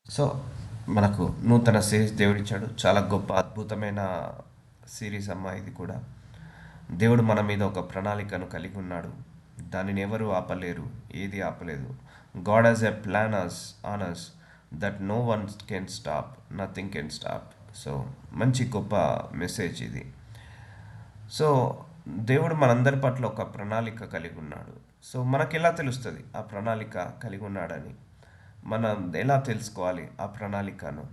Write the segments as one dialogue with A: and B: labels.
A: So, మనకు నూతన series దేవుడిచ్చాడు. చాలా గొప్ప అద్భుతమైన సిరీస్ అమ్మా ఇది కూడా. దేవుడు మన మీద ఒక ప్రణాళికను కలిగి ఉన్నాడు. దానిని ఎవరు ఆపలేరు. ఏది ఆపలేదు. God has a plan on us that no one can stop. Nothing can stop. So, మంచి గొప్ప మెసేజ్ ఇది. సో, దేవుడు మనందరి పట్ల ఒక ప్రణాళిక కలిగి ఉన్నాడు. సో, మనకెలా తెలుస్తుంది ఆ ప్రణాళిక కలిగి ఉన్నాడని? మనం ఎలా తెలుసుకోవాలి ఆ ప్రణాళికను?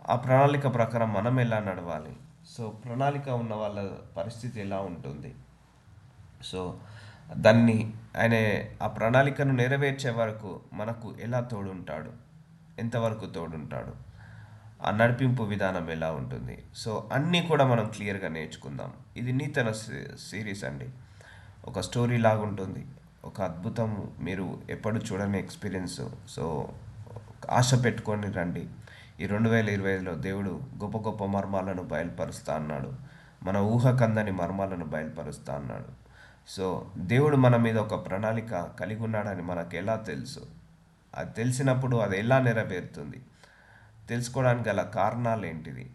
A: ఆ ప్రణాళిక ప్రకారం మనం ఎలా నడవాలి? సో, ప్రణాళిక ఉన్న వాళ్ళ పరిస్థితి ఎలా ఉంటుంది? సో, దాన్ని ఆయన ఆ ప్రణాళికను నెరవేర్చే వరకు మనకు ఎలా తోడుంటాడు? ఎంతవరకు తోడుంటాడు? ఆ నడిపింపు విధానం ఎలా ఉంటుంది? సో, అన్నీ కూడా మనం క్లియర్గా నేర్చుకుందాం. ఇది నూతన సిరీస్ అండి. ఒక స్టోరీ లాగా ఉంటుంది. ఒక అద్భుతం, మీరు ఎప్పుడు చూడని ఎక్స్పీరియన్స్. సో, ఆశ పెట్టుకొని రండి. ఈ 2025లో దేవుడు గొప్ప గొప్ప మర్మాలను బయలుపరుస్తా అన్నాడు. మన ఊహకందని మర్మాలను బయలుపరుస్తా అన్నాడు. సో, దేవుడు మన మీద ఒక ప్రణాళిక కలిగి ఉన్నాడని మనకు ఎలా తెలుసు? అది తెలిసినప్పుడు అది ఎలా నెరవేరుతుంది? తెలుసుకోవడానికి గల కారణాలు ఏంటిది?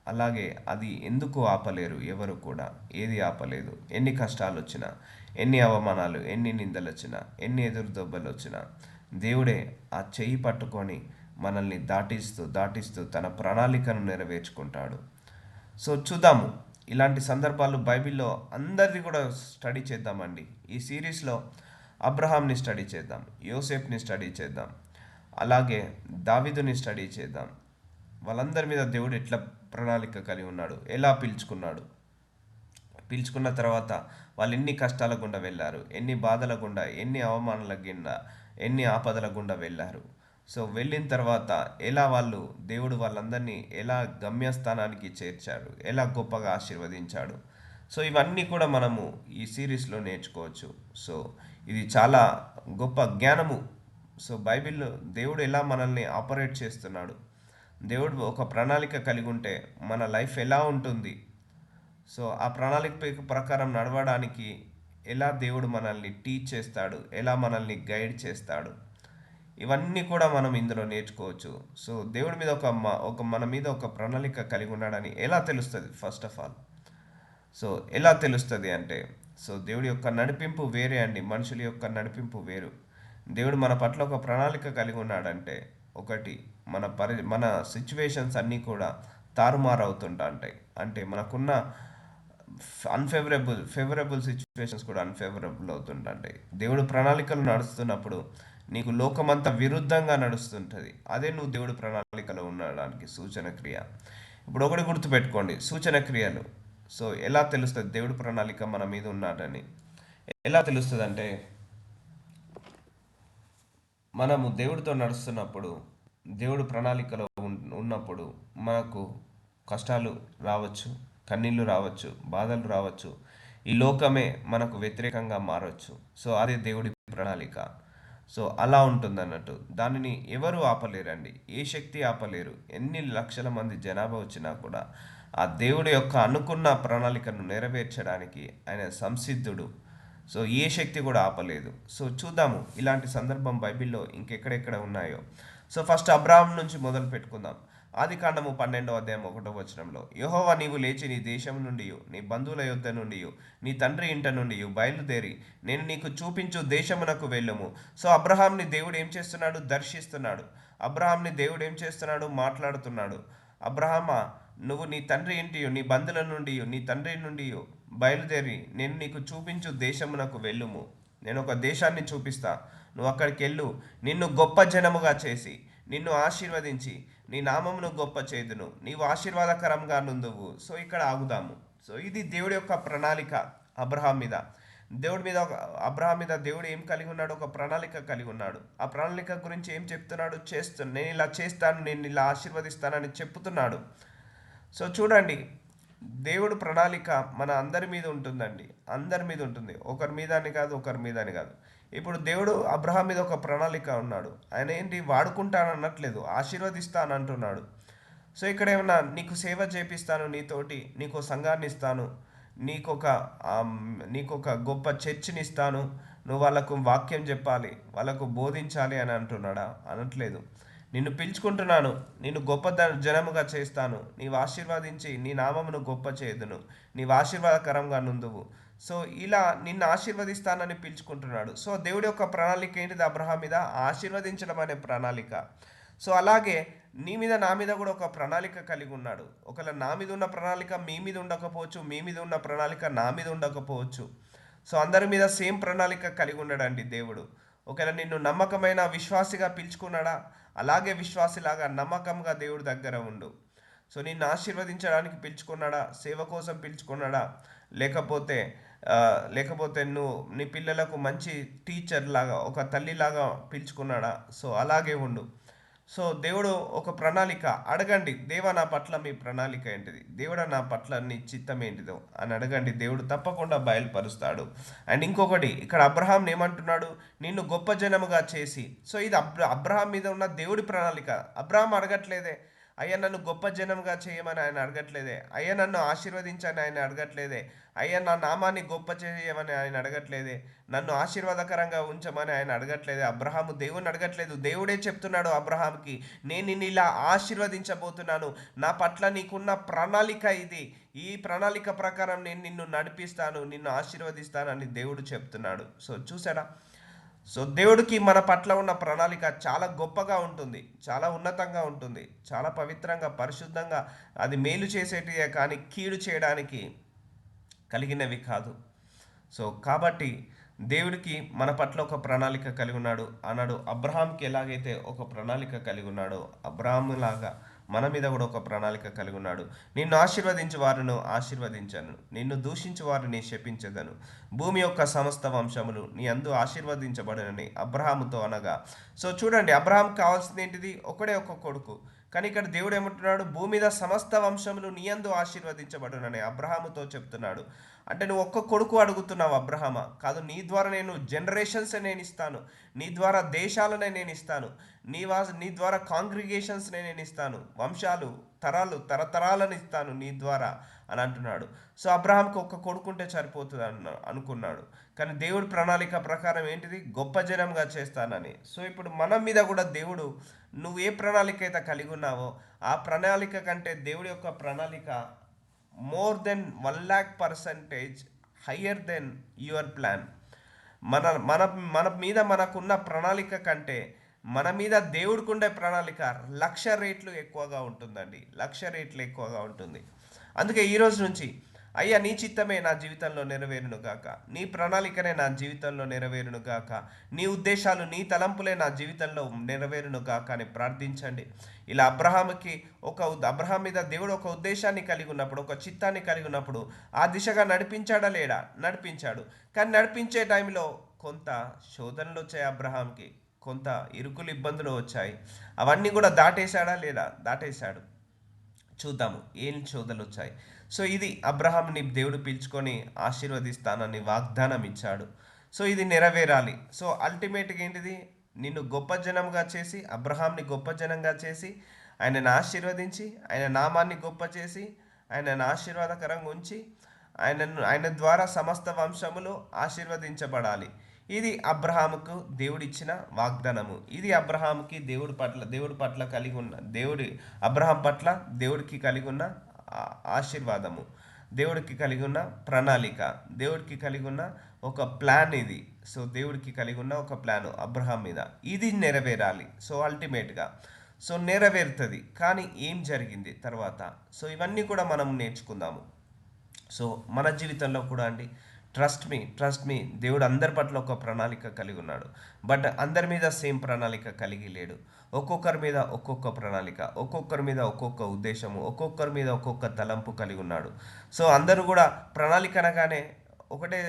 A: అలాగే అది ఎందుకు ఆపలేరు ఎవరు కూడా? ఏది ఆపలేదు. ఎన్ని కష్టాలు వచ్చినా, ఎన్ని అవమానాలు, ఎన్ని నిందలు వచ్చినా, ఎన్ని ఎదురు దెబ్బలు వచ్చినా, దేవుడే ఆ చెయ్యి పట్టుకొని మనల్ని దాటిస్తూ దాటిస్తూ తన ప్రణాళికను నెరవేర్చుకుంటాడు. సో, చూద్దాము. ఇలాంటి సందర్భాలు బైబిల్లో అందరిది కూడా స్టడీ చేద్దామండి. ఈ సిరీస్లో అబ్రహాంని స్టడీ చేద్దాం, యోసేఫ్ని స్టడీ చేద్దాం, అలాగే దావీదుని స్టడీ చేద్దాం. వాళ్ళందరి మీద దేవుడు ఎట్లా ప్రణాళిక కలిగి ఉన్నాడు, ఎలా పిలుచుకున్నాడు, పిలుచుకున్న తర్వాత వాళ్ళు ఎన్ని కష్టాల గుండా వెళ్ళారు, ఎన్ని బాధల గుండా, ఎన్ని అవమానాల గుండా, ఎన్ని ఆపదల గుండా వెళ్ళారు. సో, వెళ్ళిన తర్వాత ఎలా వాళ్ళు, దేవుడు వాళ్ళందరినీ ఎలా గమ్యస్థానానికి చేర్చాడు, ఎలా గొప్పగా ఆశీర్వదించాడు. సో, ఇవన్నీ కూడా మనము ఈ సిరీస్లో నేర్చుకోవచ్చు. సో, ఇది చాలా గొప్ప జ్ఞానము. సో, బైబిల్లో దేవుడు ఎలా మనల్ని ఆపరేట్ చేస్తున్నాడు, దేవుడు ఒక ప్రణాళిక కలిగి ఉంటే మన లైఫ్ ఎలా ఉంటుంది, సో ఆ ప్రణాళిక ప్రకారం నడవడానికి ఎలా దేవుడు మనల్ని టీచ్ చేస్తాడు, ఎలా మనల్ని గైడ్ చేస్తాడు, ఇవన్నీ కూడా మనం ఇందులో నేర్చుకోవచ్చు. సో, దేవుడి మీద ఒక మన మీద ఒక ప్రణాళిక కలిగి ఉన్నాడని ఎలా తెలుస్తుంది? ఫస్ట్ ఆఫ్ ఆల్, సో ఎలా తెలుస్తుంది అంటే, సో దేవుడి యొక్క నడిపింపు వేరే అండి, మనుషుల యొక్క నడిపింపు వేరు. దేవుడు మన పట్ల ఒక ప్రణాళిక కలిగి ఉన్నాడంటే, ఒకటి, మన సిచ్యువేషన్స్ అన్నీ కూడా తారుమారు అవుతుంటా ఉంటాయి. అంటే మనకున్న ఫేవరబుల్ సిచ్యువేషన్స్ కూడా అన్ఫేవరబుల్ అవుతుంటాయి. దేవుడు ప్రణాళికలు నడుస్తున్నప్పుడు నీకు లోకమంతా విరుద్ధంగా నడుస్తుంటుంది. అదే నువ్వు దేవుడు ప్రణాళికలో ఉండడానికి సూచన క్రియ. ఇప్పుడు ఒకటి గుర్తుపెట్టుకోండి, సూచన క్రియలు. సో, ఎలా తెలుస్తుంది దేవుడు ప్రణాళిక మన మీద ఉన్నాడని? ఎలా తెలుస్తుంది అంటే, మనము దేవుడితో నడుస్తున్నప్పుడు, దేవుడు ప్రణాళికలో ఉన్నప్పుడు మనకు కష్టాలు రావచ్చు, కన్నీళ్ళు రావచ్చు, బాధలు రావచ్చు, ఈ లోకమే మనకు వ్యతిరేకంగా మారవచ్చు. సో, అదే దేవుడి ప్రణాళిక. సో, అలా ఉంటుంది అన్నట్టు. దానిని ఎవరు ఆపలేరండి, ఏ శక్తి ఆపలేరు. ఎన్ని లక్షల మంది జనాభా వచ్చినా కూడా ఆ దేవుడి యొక్క అనుకున్న ప్రణాళికను నెరవేర్చడానికి ఆయన సంసిద్ధుడు. సో, ఏ శక్తి కూడా ఆపలేదు. సో, చూద్దాము ఇలాంటి సందర్భం బైబిల్లో ఇంకెక్కడెక్కడ ఉన్నాయో. సో, ఫస్ట్ అబ్రాహాం నుంచి మొదలు పెట్టుకుందాం. ఆదికాండము 12 అధ్యాయం 1 వచనంలో, యెహోవా నీవు లేచి నీ దేశం నుండి, నీ బంధువుల యొద్ద నుండి, నీ తండ్రి ఇంట నుండి బయలుదేరి నేను నీకు చూపించు దేశమునకు వెళ్ళుము. సో, అబ్రహాంని దేవుడు ఏం చేస్తున్నాడు? దర్శిస్తున్నాడు. అబ్రహాంని దేవుడు ఏం చేస్తున్నాడు? మాట్లాడుతున్నాడు. అబ్రహామా, నువ్వు నీ తండ్రి ఇంటియు, నీ బంధువుల నుండి, నీ తండ్రి నుండి బయలుదేరి నేను నీకు చూపించు దేశమునకు వెళ్ళుము. నేను ఒక దేశాన్ని చూపిస్తా, నువ్వు అక్కడికి వెళ్ళు. నిన్ను గొప్ప జనముగా చేసి, నిన్ను ఆశీర్వదించి, నీ నామమును గొప్ప చేదును, నీవు ఆశీర్వాదకరంగా నుందువు. సో, ఇక్కడ ఆగుదాము. సో, ఇది దేవుడి యొక్క ప్రణాళిక అబ్రహాం మీద. దేవుడి మీద అబ్రహాం మీద దేవుడు ఏం కలిగి ఉన్నాడు? ఒక ప్రణాళిక కలిగి ఉన్నాడు. ఆ ప్రణాళిక గురించి ఏం చెప్తున్నాడు? నేను ఇలా చేస్తాను, నేను ఇలా ఆశీర్వదిస్తానని చెప్తున్నాడు. సో, చూడండి, దేవుడు ప్రణాళిక మన అందరి మీద ఉంటుందండి. అందరి మీద ఉంటుంది. ఒకరి మీద అని కాదు, ఒకరి మీద అని కాదు. ఇప్పుడు దేవుడు అబ్రహాం మీద ఒక ప్రణాళిక ఉన్నాడు. ఆయన ఏంటి, వాడుకుంటాను అనట్లేదు, ఆశీర్వదిస్తాను అంటున్నాడు. సో, ఇక్కడ ఏమన్నా నీకు సేవ చేపిస్తాను, నీతోటి నీకు సంఘాన్ని ఇస్తాను, నీకొక నీకొక గొప్ప చర్చిని ఇస్తాను, నువ్వు వాళ్ళకు వాక్యం చెప్పాలి, వాళ్ళకు బోధించాలి అని అంటున్నాడా? అనట్లేదు. నిన్ను పిలుచుకుంటున్నాను, నిన్ను గొప్ప జనముగా చేస్తాను, నీవు ఆశీర్వదించి నీ నామమును గొప్ప చేయుదును, నీవు ఆశీర్వాదకరంగా నుందువు. సో ఇలా నిన్ను ఆశీర్వదిస్తానని పిలుచుకుంటున్నాడు. సో దేవుడి యొక్క ప్రణాళిక ఏంటిది అబ్రహాం మీద? ఆశీర్వదించడం అనే ప్రణాళిక. సో అలాగే నీ మీద నా మీద కూడా ఒక ప్రణాళిక కలిగి ఉన్నాడు. ఒకవేళ నా మీద ఉన్న ప్రణాళిక మీ మీద ఉండకపోవచ్చు, మీ మీద ఉన్న ప్రణాళిక నా మీద ఉండకపోవచ్చు. సో అందరి మీద సేమ్ ప్రణాళిక కలిగి ఉన్నాడండి దేవుడు. ఒకవేళ నిన్ను నమ్మకమైన విశ్వాసిగా పిలుచుకున్నాడా, అలాగే విశ్వాసిలాగా నమ్మకంగా దేవుడి దగ్గర ఉండు. సో నిన్ను ఆశీర్వదించడానికి పిలుచుకున్నాడా, సేవ కోసం పిలుచుకున్నాడా, లేకపోతే లేకపోతే నువ్వు నీ పిల్లలకు మంచి టీచర్ లాగా, ఒక తల్లిలాగా పిలుచుకున్నాడా? సో అలాగే ఉండు. సో దేవుడు ఒక ప్రణాళిక అడగండి, దేవా నా పట్ల మీ ప్రణాళిక ఏంటిది, దేవుడు నా పట్ల నీ చిత్తం ఏంటిదో అని అడగండి, దేవుడు తప్పకుండా బయలుపరుస్తాడు. అండ్ ఇంకొకటి ఇక్కడ అబ్రహాం ఏమంటున్నాడు? నిన్ను గొప్ప జనముగా చేసి. సో ఇది అబ్రహాం మీద ఉన్న దేవుడి ప్రణాళిక. అబ్రహాం అడగట్లేదే అయ్యా నన్ను గొప్ప జనంగా చేయమని ఆయన అడగట్లేదే, అయ్యా నన్ను ఆశీర్వదించని ఆయన అడగట్లేదే, అయ్యా నా నామాన్ని గొప్ప చేయమని ఆయన అడగట్లేదే, నన్ను ఆశీర్వాదకరంగా ఉంచమని ఆయన అడగట్లేదే. అబ్రహాము దేవుని అడగట్లేదు, దేవుడే చెప్తున్నాడు అబ్రహాంకి, నేను నిన్ను ఇలా ఆశీర్వదించబోతున్నాను, నా పట్ల నీకున్న ప్రణాళిక ఇది, ఈ ప్రణాళిక ప్రకారం నేను నిన్ను నడిపిస్తాను, నిన్ను ఆశీర్వదిస్తానని దేవుడు చెప్తున్నాడు. సో చూసాడా? సో దేవుడికి మన పట్ల ఉన్న ప్రణాళిక చాలా గొప్పగా ఉంటుంది, చాలా ఉన్నతంగా ఉంటుంది, చాలా పవిత్రంగా పరిశుద్ధంగా, అది మేలు చేసేటివే కానీ కీడు చేయడానికి కలిగినవి కాదు. సో కాబట్టి దేవుడికి మన పట్ల ఒక ప్రణాళిక కలిగి ఉన్నాడు అన్నాడు. అబ్రహాంకి ఎలాగైతే ఒక ప్రణాళిక కలిగి ఉన్నాడో, అబ్రహాము లాగా మన మీద కూడా ఒక ప్రణాళిక కలిగి ఉన్నాడు. నిన్ను ఆశీర్వదించు వారిను ఆశీర్వదించను, నిన్ను దూషించు వారిని శపించదను, భూమి యొక్క సమస్త వంశములు నీ అందు ఆశీర్వదించబడనని అబ్రహాముతో అనగా. సో చూడండి, అబ్రహాం కావాల్సింది ఏంటిది? ఒకడే ఒక కొడుకు. కానీ ఇక్కడ దేవుడు ఏమంటున్నాడు? భూమి మీద సమస్త వంశములు నీ యందు ఆశీర్వదించబడునని అబ్రహాముతో చెప్తున్నాడు. అంటే నువ్వు ఒక్క కొడుకు అడుగుతున్నావు అబ్రహామా? కాదు, నీ ద్వారా నేను జనరేషన్స్ నేను ఇస్తాను, నీ ద్వారా దేశాలనే నేను ఇస్తాను, నీ ద్వారా కాంగ్రిగేషన్స్ నేను ఇస్తాను, వంశాలు తరతరాలను ఇస్తాను నీ ద్వారా అని అంటున్నాడు. సో అబ్రహాంకి ఒక్క కొడుకుంటే సరిపోతుంది అనుకున్నాడు. కానీ దేవుడి ప్రణాళిక ప్రకారం ఏంటిది? గొప్ప జనంగా చేస్తానని. సో ఇప్పుడు మన మీద కూడా దేవుడు, నువ్వు ఏ ప్రణాళిక అయితే కలిగి ఉన్నావో ఆ ప్రణాళిక కంటే దేవుడి యొక్క ప్రణాళిక more than 1,00,000% higher than your plan. మన మన మన మీద మనకున్న ప్రణాళిక కంటే మన మీద దేవుడికి ఉండే ప్రణాళిక 1,00,000 రెట్లు ఎక్కువగా ఉంటుందండి, 1,00,000 రెట్లు ఎక్కువగా ఉంటుంది. అందుకే ఈరోజు నుంచి అయ్యా నీ చిత్తమే నా జీవితంలో నెరవేరును గాక, నీ ప్రణాళికనే నా జీవితంలో నెరవేరును గాక, నీ ఉద్దేశాలు నీ తలంపులే నా జీవితంలో నెరవేరును గాక అని ప్రార్థించండి. ఇలా అబ్రహాం మీద దేవుడు ఒక ఉద్దేశాన్ని కలిగి ఉన్నప్పుడు, ఒక చిత్తాన్ని కలిగి ఉన్నప్పుడు ఆ దిశగా నడిపించాడా లేడా? నడిపించాడు. కానీ నడిపించే టైంలో కొంత శోధనలు వచ్చాయి అబ్రహాంకి, కొంత ఇరుకులు ఇబ్బందులు వచ్చాయి. అవన్నీ కూడా దాటేశాడా లేదా? దాటేశాడు. చూద్దాము ఏం శోధనలు వచ్చాయి. సో ఇది అబ్రహాంని దేవుడు పిలుచుకొని ఆశీర్వదిస్తానని వాగ్దానం ఇచ్చాడు. సో ఇది నెరవేరాలి. సో అల్టిమేట్గా ఏంటిది? నిన్ను గొప్ప జనంగా చేసి, అబ్రహాంని గొప్ప జనంగా చేసి, ఆయనను ఆశీర్వదించి, ఆయన నామాన్ని గొప్ప చేసి, ఆయనను ఆశీర్వాదకరంగా ఉంచి, ఆయన ద్వారా సమస్త వంశములు ఆశీర్వదించబడాలి. ఇది అబ్రహాముకు దేవుడిచ్చిన వాగ్దానము. ఇది అబ్రహాముకి దేవుడి పట్ల కలిగి ఉన్న అబ్రహాం పట్ల దేవుడికి కలిగి ఉన్న ఆశీర్వాదము, దేవుడికి కలిగి ఉన్న ప్రణాళిక, దేవుడికి కలిగి ఉన్న ఒక ప్లాన్ ఇది. సో దేవుడికి కలిగి ఉన్న ఒక ప్లాన్ అబ్రహాం మీద, ఇది నెరవేరాలి. సో అల్టిమేట్గా సో నెరవేరుతుంది. కానీ ఏం జరిగింది తర్వాత? సో ఇవన్నీ కూడా మనం నేర్చుకుందాము. సో మన జీవితంలో కూడా అండి, ట్రస్ట్ మీ, దేవుడు అందరి పట్ల ఒక ప్రణాళిక కలిగి ఉన్నాడు. బట్ అందరి మీద సేమ్ ప్రణాళిక కలిగి లేడు. ఒక్కొక్కరి మీద ఒక్కొక్క ప్రణాళిక, ఒక్కొక్కరి మీద ఒక్కొక్క ఉద్దేశము, ఒక్కొక్కరి మీద ఒక్కొక్క తలంపు కలిగి ఉన్నాడు. సో అందరూ కూడా ప్రణాళిక అనగానే ఒకటే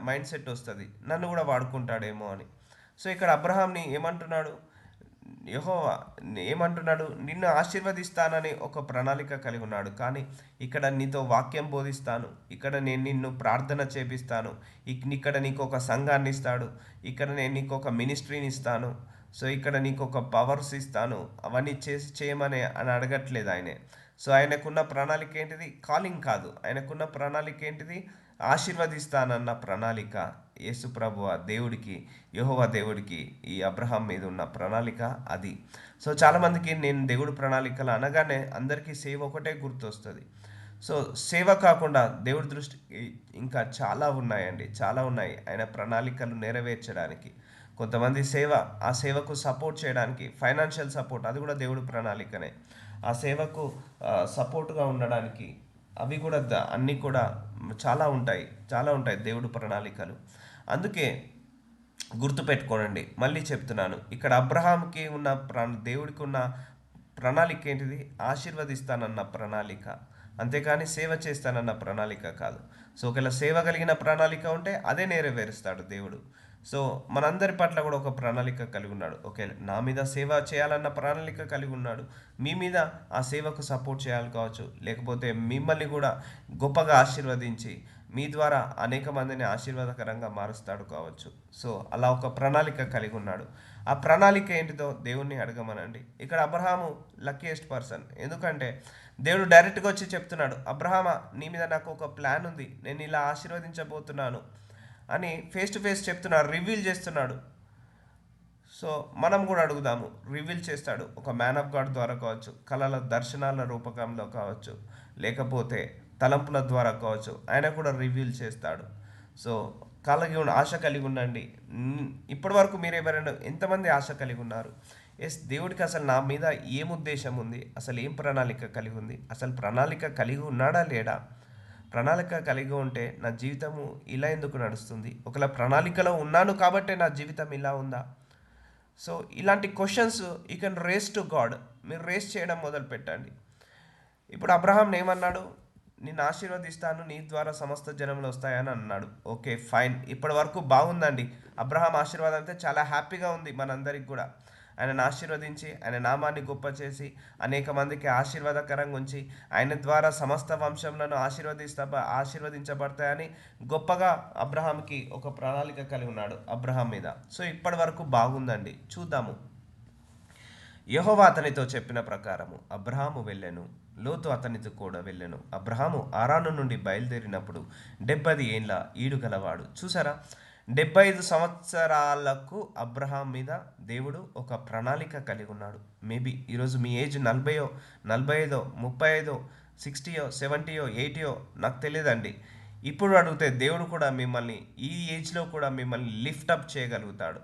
A: మైండ్ సెట్ వస్తుంది, నన్ను కూడా వాడుకుంటాడేమో అని. సో ఇక్కడ అబ్రహాంని ఏమంటున్నాడు? యెహోవా ఏమంటున్నాడు? నిన్ను ఆశీర్వదిస్తానని ఒక ప్రణాళిక కలిగి ఉన్నాడు. కానీ ఇక్కడ నీతో వాక్యం బోధిస్తాను, ఇక్కడ నేను నిన్ను ప్రార్థన చేపిస్తాను, ఇక్కడ నీకు ఒక సంఘాన్ని ఇస్తాడు, ఇక్కడ నేను నీకు ఒక మినిస్ట్రీని ఇస్తాను, సో ఇక్కడ నీకు ఒక పవర్స్ ఇస్తాను, అవన్నీ చేయమని అని అడగట్లేదు ఆయనే. సో ఆయనకున్న ప్రణాళిక ఏంటిది? కాలింగ్ కాదు, ఆయనకున్న ప్రణాళిక ఏంటిది? ఆశీర్వదిస్తానన్న ప్రణాళిక. యేసు ప్రభువ దేవుడికి, యెహోవా దేవుడికి ఈ అబ్రహాం మీద ఉన్న ప్రణాళిక అది. సో చాలామందికి నేను దేవుడి ప్రణాళికలు అనగానే అందరికీ సేవ ఒకటే గుర్తొస్తుంది. సో సేవ కాకుండా దేవుడి దృష్టికి ఇంకా చాలా ఉన్నాయండి, చాలా ఉన్నాయి ఆయన ప్రణాళికలు నెరవేర్చడానికి. కొంతమంది సేవ, ఆ సేవకు సపోర్ట్ చేయడానికి ఫైనాన్షియల్ సపోర్ట్, అది కూడా దేవుడి ప్రణాళికనే. ఆ సేవకు సపోర్ట్గా ఉండడానికి అవి కూడా అన్నీ కూడా చాలా ఉంటాయి, చాలా ఉంటాయి దేవుడి ప్రణాళికలు. అందుకే గుర్తుపెట్టుకోనండి, మళ్ళీ చెప్తున్నాను, ఇక్కడ అబ్రహాంకి ఉన్న దేవుడికి ఉన్న ప్రణాళిక ఏంటిది? ఆశీర్వదిస్తానన్న ప్రణాళిక, అంతేకాని సేవ చేస్తానన్న ప్రణాళిక కాదు. సో ఒకవేళ సేవ కలిగిన ప్రణాళిక ఉంటే అదే నెరవేరుస్తాడు దేవుడు. సో మనందరి పట్ల కూడా ఒక ప్రణాళిక కలిగి ఉన్నాడు. ఓకే, నా మీద సేవ చేయాలన్న ప్రణాళిక కలిగి ఉన్నాడు. మీ మీద ఆ సేవకు సపోర్ట్ చేయాలి కావచ్చు, లేకపోతే మిమ్మల్ని కూడా గొప్పగా ఆశీర్వదించి మీ ద్వారా అనేక మందిని ఆశీర్వాదకరంగా మారుస్తాడు కావచ్చు. సో అలా ఒక ప్రణాళిక కలిగి ఉన్నాడు. ఆ ప్రణాళిక ఏంటిదో దేవుణ్ణి అడగమనండి. ఇక్కడ అబ్రహాము లక్కీయెస్ట్ పర్సన్, ఎందుకంటే దేవుడు డైరెక్ట్గా వచ్చి చెప్తున్నాడు, అబ్రహామా నీ మీద నాకు ఒక ప్లాన్ ఉంది, నేను ఇలా ఆశీర్వదించబోతున్నాను అని ఫేస్ టు ఫేస్ చెప్తున్నాడు, రివీల్ చేస్తున్నాడు. సో మనం కూడా అడుగుదాము, రివీల్ చేస్తాడు. ఒక మ్యాన్ ఆఫ్ గాడ్ ద్వారా కావచ్చు, కళల దర్శనాల రూపకంలో కావచ్చు, లేకపోతే తలంపుల ద్వారా కావచ్చు, ఆయన కూడా రివీల్ చేస్తాడు. సో ఆశ కలిగి ఉండండి. ఇప్పటి వరకు మీరు ఎవరైనా ఎంతమంది ఆశ కలిగి ఉన్నారు? ఎస్, దేవుడికి అసలు నా మీద ఏం ఉద్దేశం ఉంది, అసలు ఏం ప్రణాళిక కలిగి ఉంది, అసలు ప్రణాళిక కలిగి ఉన్నాడా లేడా? ప్రణాళిక కలిగి ఉంటే నా జీవితము ఇలా ఎందుకు నడుస్తుంది? ఒకవేళ ప్రణాళికలో ఉన్నాను కాబట్టే నా జీవితం ఇలా ఉందా? సో ఇలాంటి questions you can raise to God. మీరు రేస్ చేయడం మొదలు పెట్టండి. ఇప్పుడు అబ్రహాం ఏమన్నాడు? నిన్ను ఆశీర్వదిస్తాను, నీ ద్వారా సమస్త జనములు వస్తాయని అన్నాడు. ఓకే ఫైన్, ఇప్పటి వరకు బాగుందండి. అబ్రహాం ఆశీర్వాదం అయితే చాలా హ్యాపీగా ఉంది మనందరికి కూడా. ఆయనను ఆశీర్వదించి ఆయన నామాన్ని గొప్ప చేసి అనేక మందికి ఆశీర్వాదకరంగా ఉంచి ఆయన ద్వారా సమస్త వంశంలను ఆశీర్వదించబడతాయని గొప్పగా అబ్రహాంకి ఒక ప్రణాళిక కలిగి ఉన్నాడు అబ్రహాం మీద. సో ఇప్పటి వరకు బాగుందండి. చూద్దాము. యెహోవా అతనితో చెప్పిన ప్రకారము అబ్రహాము వెళ్ళెను, లోతు అతనితో కూడా వెళ్ళెను. అబ్రహాము ఆరాను నుండి బయలుదేరినప్పుడు 70 ఏండ్ల ఈడు గలవాడు. చూసారా, 75 సంవత్సరాలకు అబ్రహాం మీద దేవుడు ఒక ప్రణాళిక కలిగి ఉన్నాడు. మేబీ ఈరోజు మీ ఏజ్ 40, 45, 35, 60, 70, 80 నాకు తెలియదండి. ఇప్పుడు అడిగితే దేవుడు కూడా మిమ్మల్ని ఈ ఏజ్లో కూడా మిమ్మల్ని లిఫ్టప్ చేయగలుగుతాడు.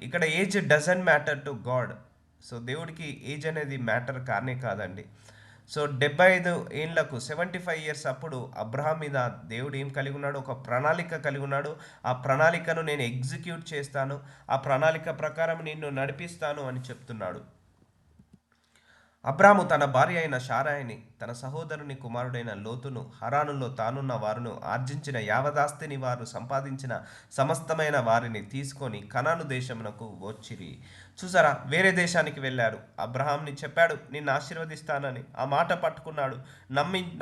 A: ఇక్కడ age doesn't matter to God. So దేవుడికి ఏజ్ అనేది మ్యాటర్ కానే కాదండి. సో 75 ఏళ్లకు 75 ఇయర్స్ అప్పుడు అబ్రహాం మీద దేవుడు ఏం కలిగి ఉన్నాడు? ఒక ప్రణాళిక కలిగి ఉన్నాడు. ఆ ప్రణాళికను నేను ఎగ్జిక్యూట్ చేస్తాను, ఆ ప్రణాళిక ప్రకారం నిన్ను నడిపిస్తాను అని చెప్తున్నాడు. అబ్రాము తన భార్య అయిన షారాయిని, తన సహోదరుని కుమారుడైన లోతును, హరానులో తానున్న వారును, ఆర్జించిన యావదాస్తిని, వారు సంపాదించిన సమస్తమైన వారిని తీసుకొని కనాను దేశమునకు వచ్చిరి. చూసారా, వేరే దేశానికి వెళ్ళారు. అబ్రహాంని చెప్పాడు నిన్ను ఆశీర్వదిస్తానని, ఆ మాట పట్టుకున్నాడు,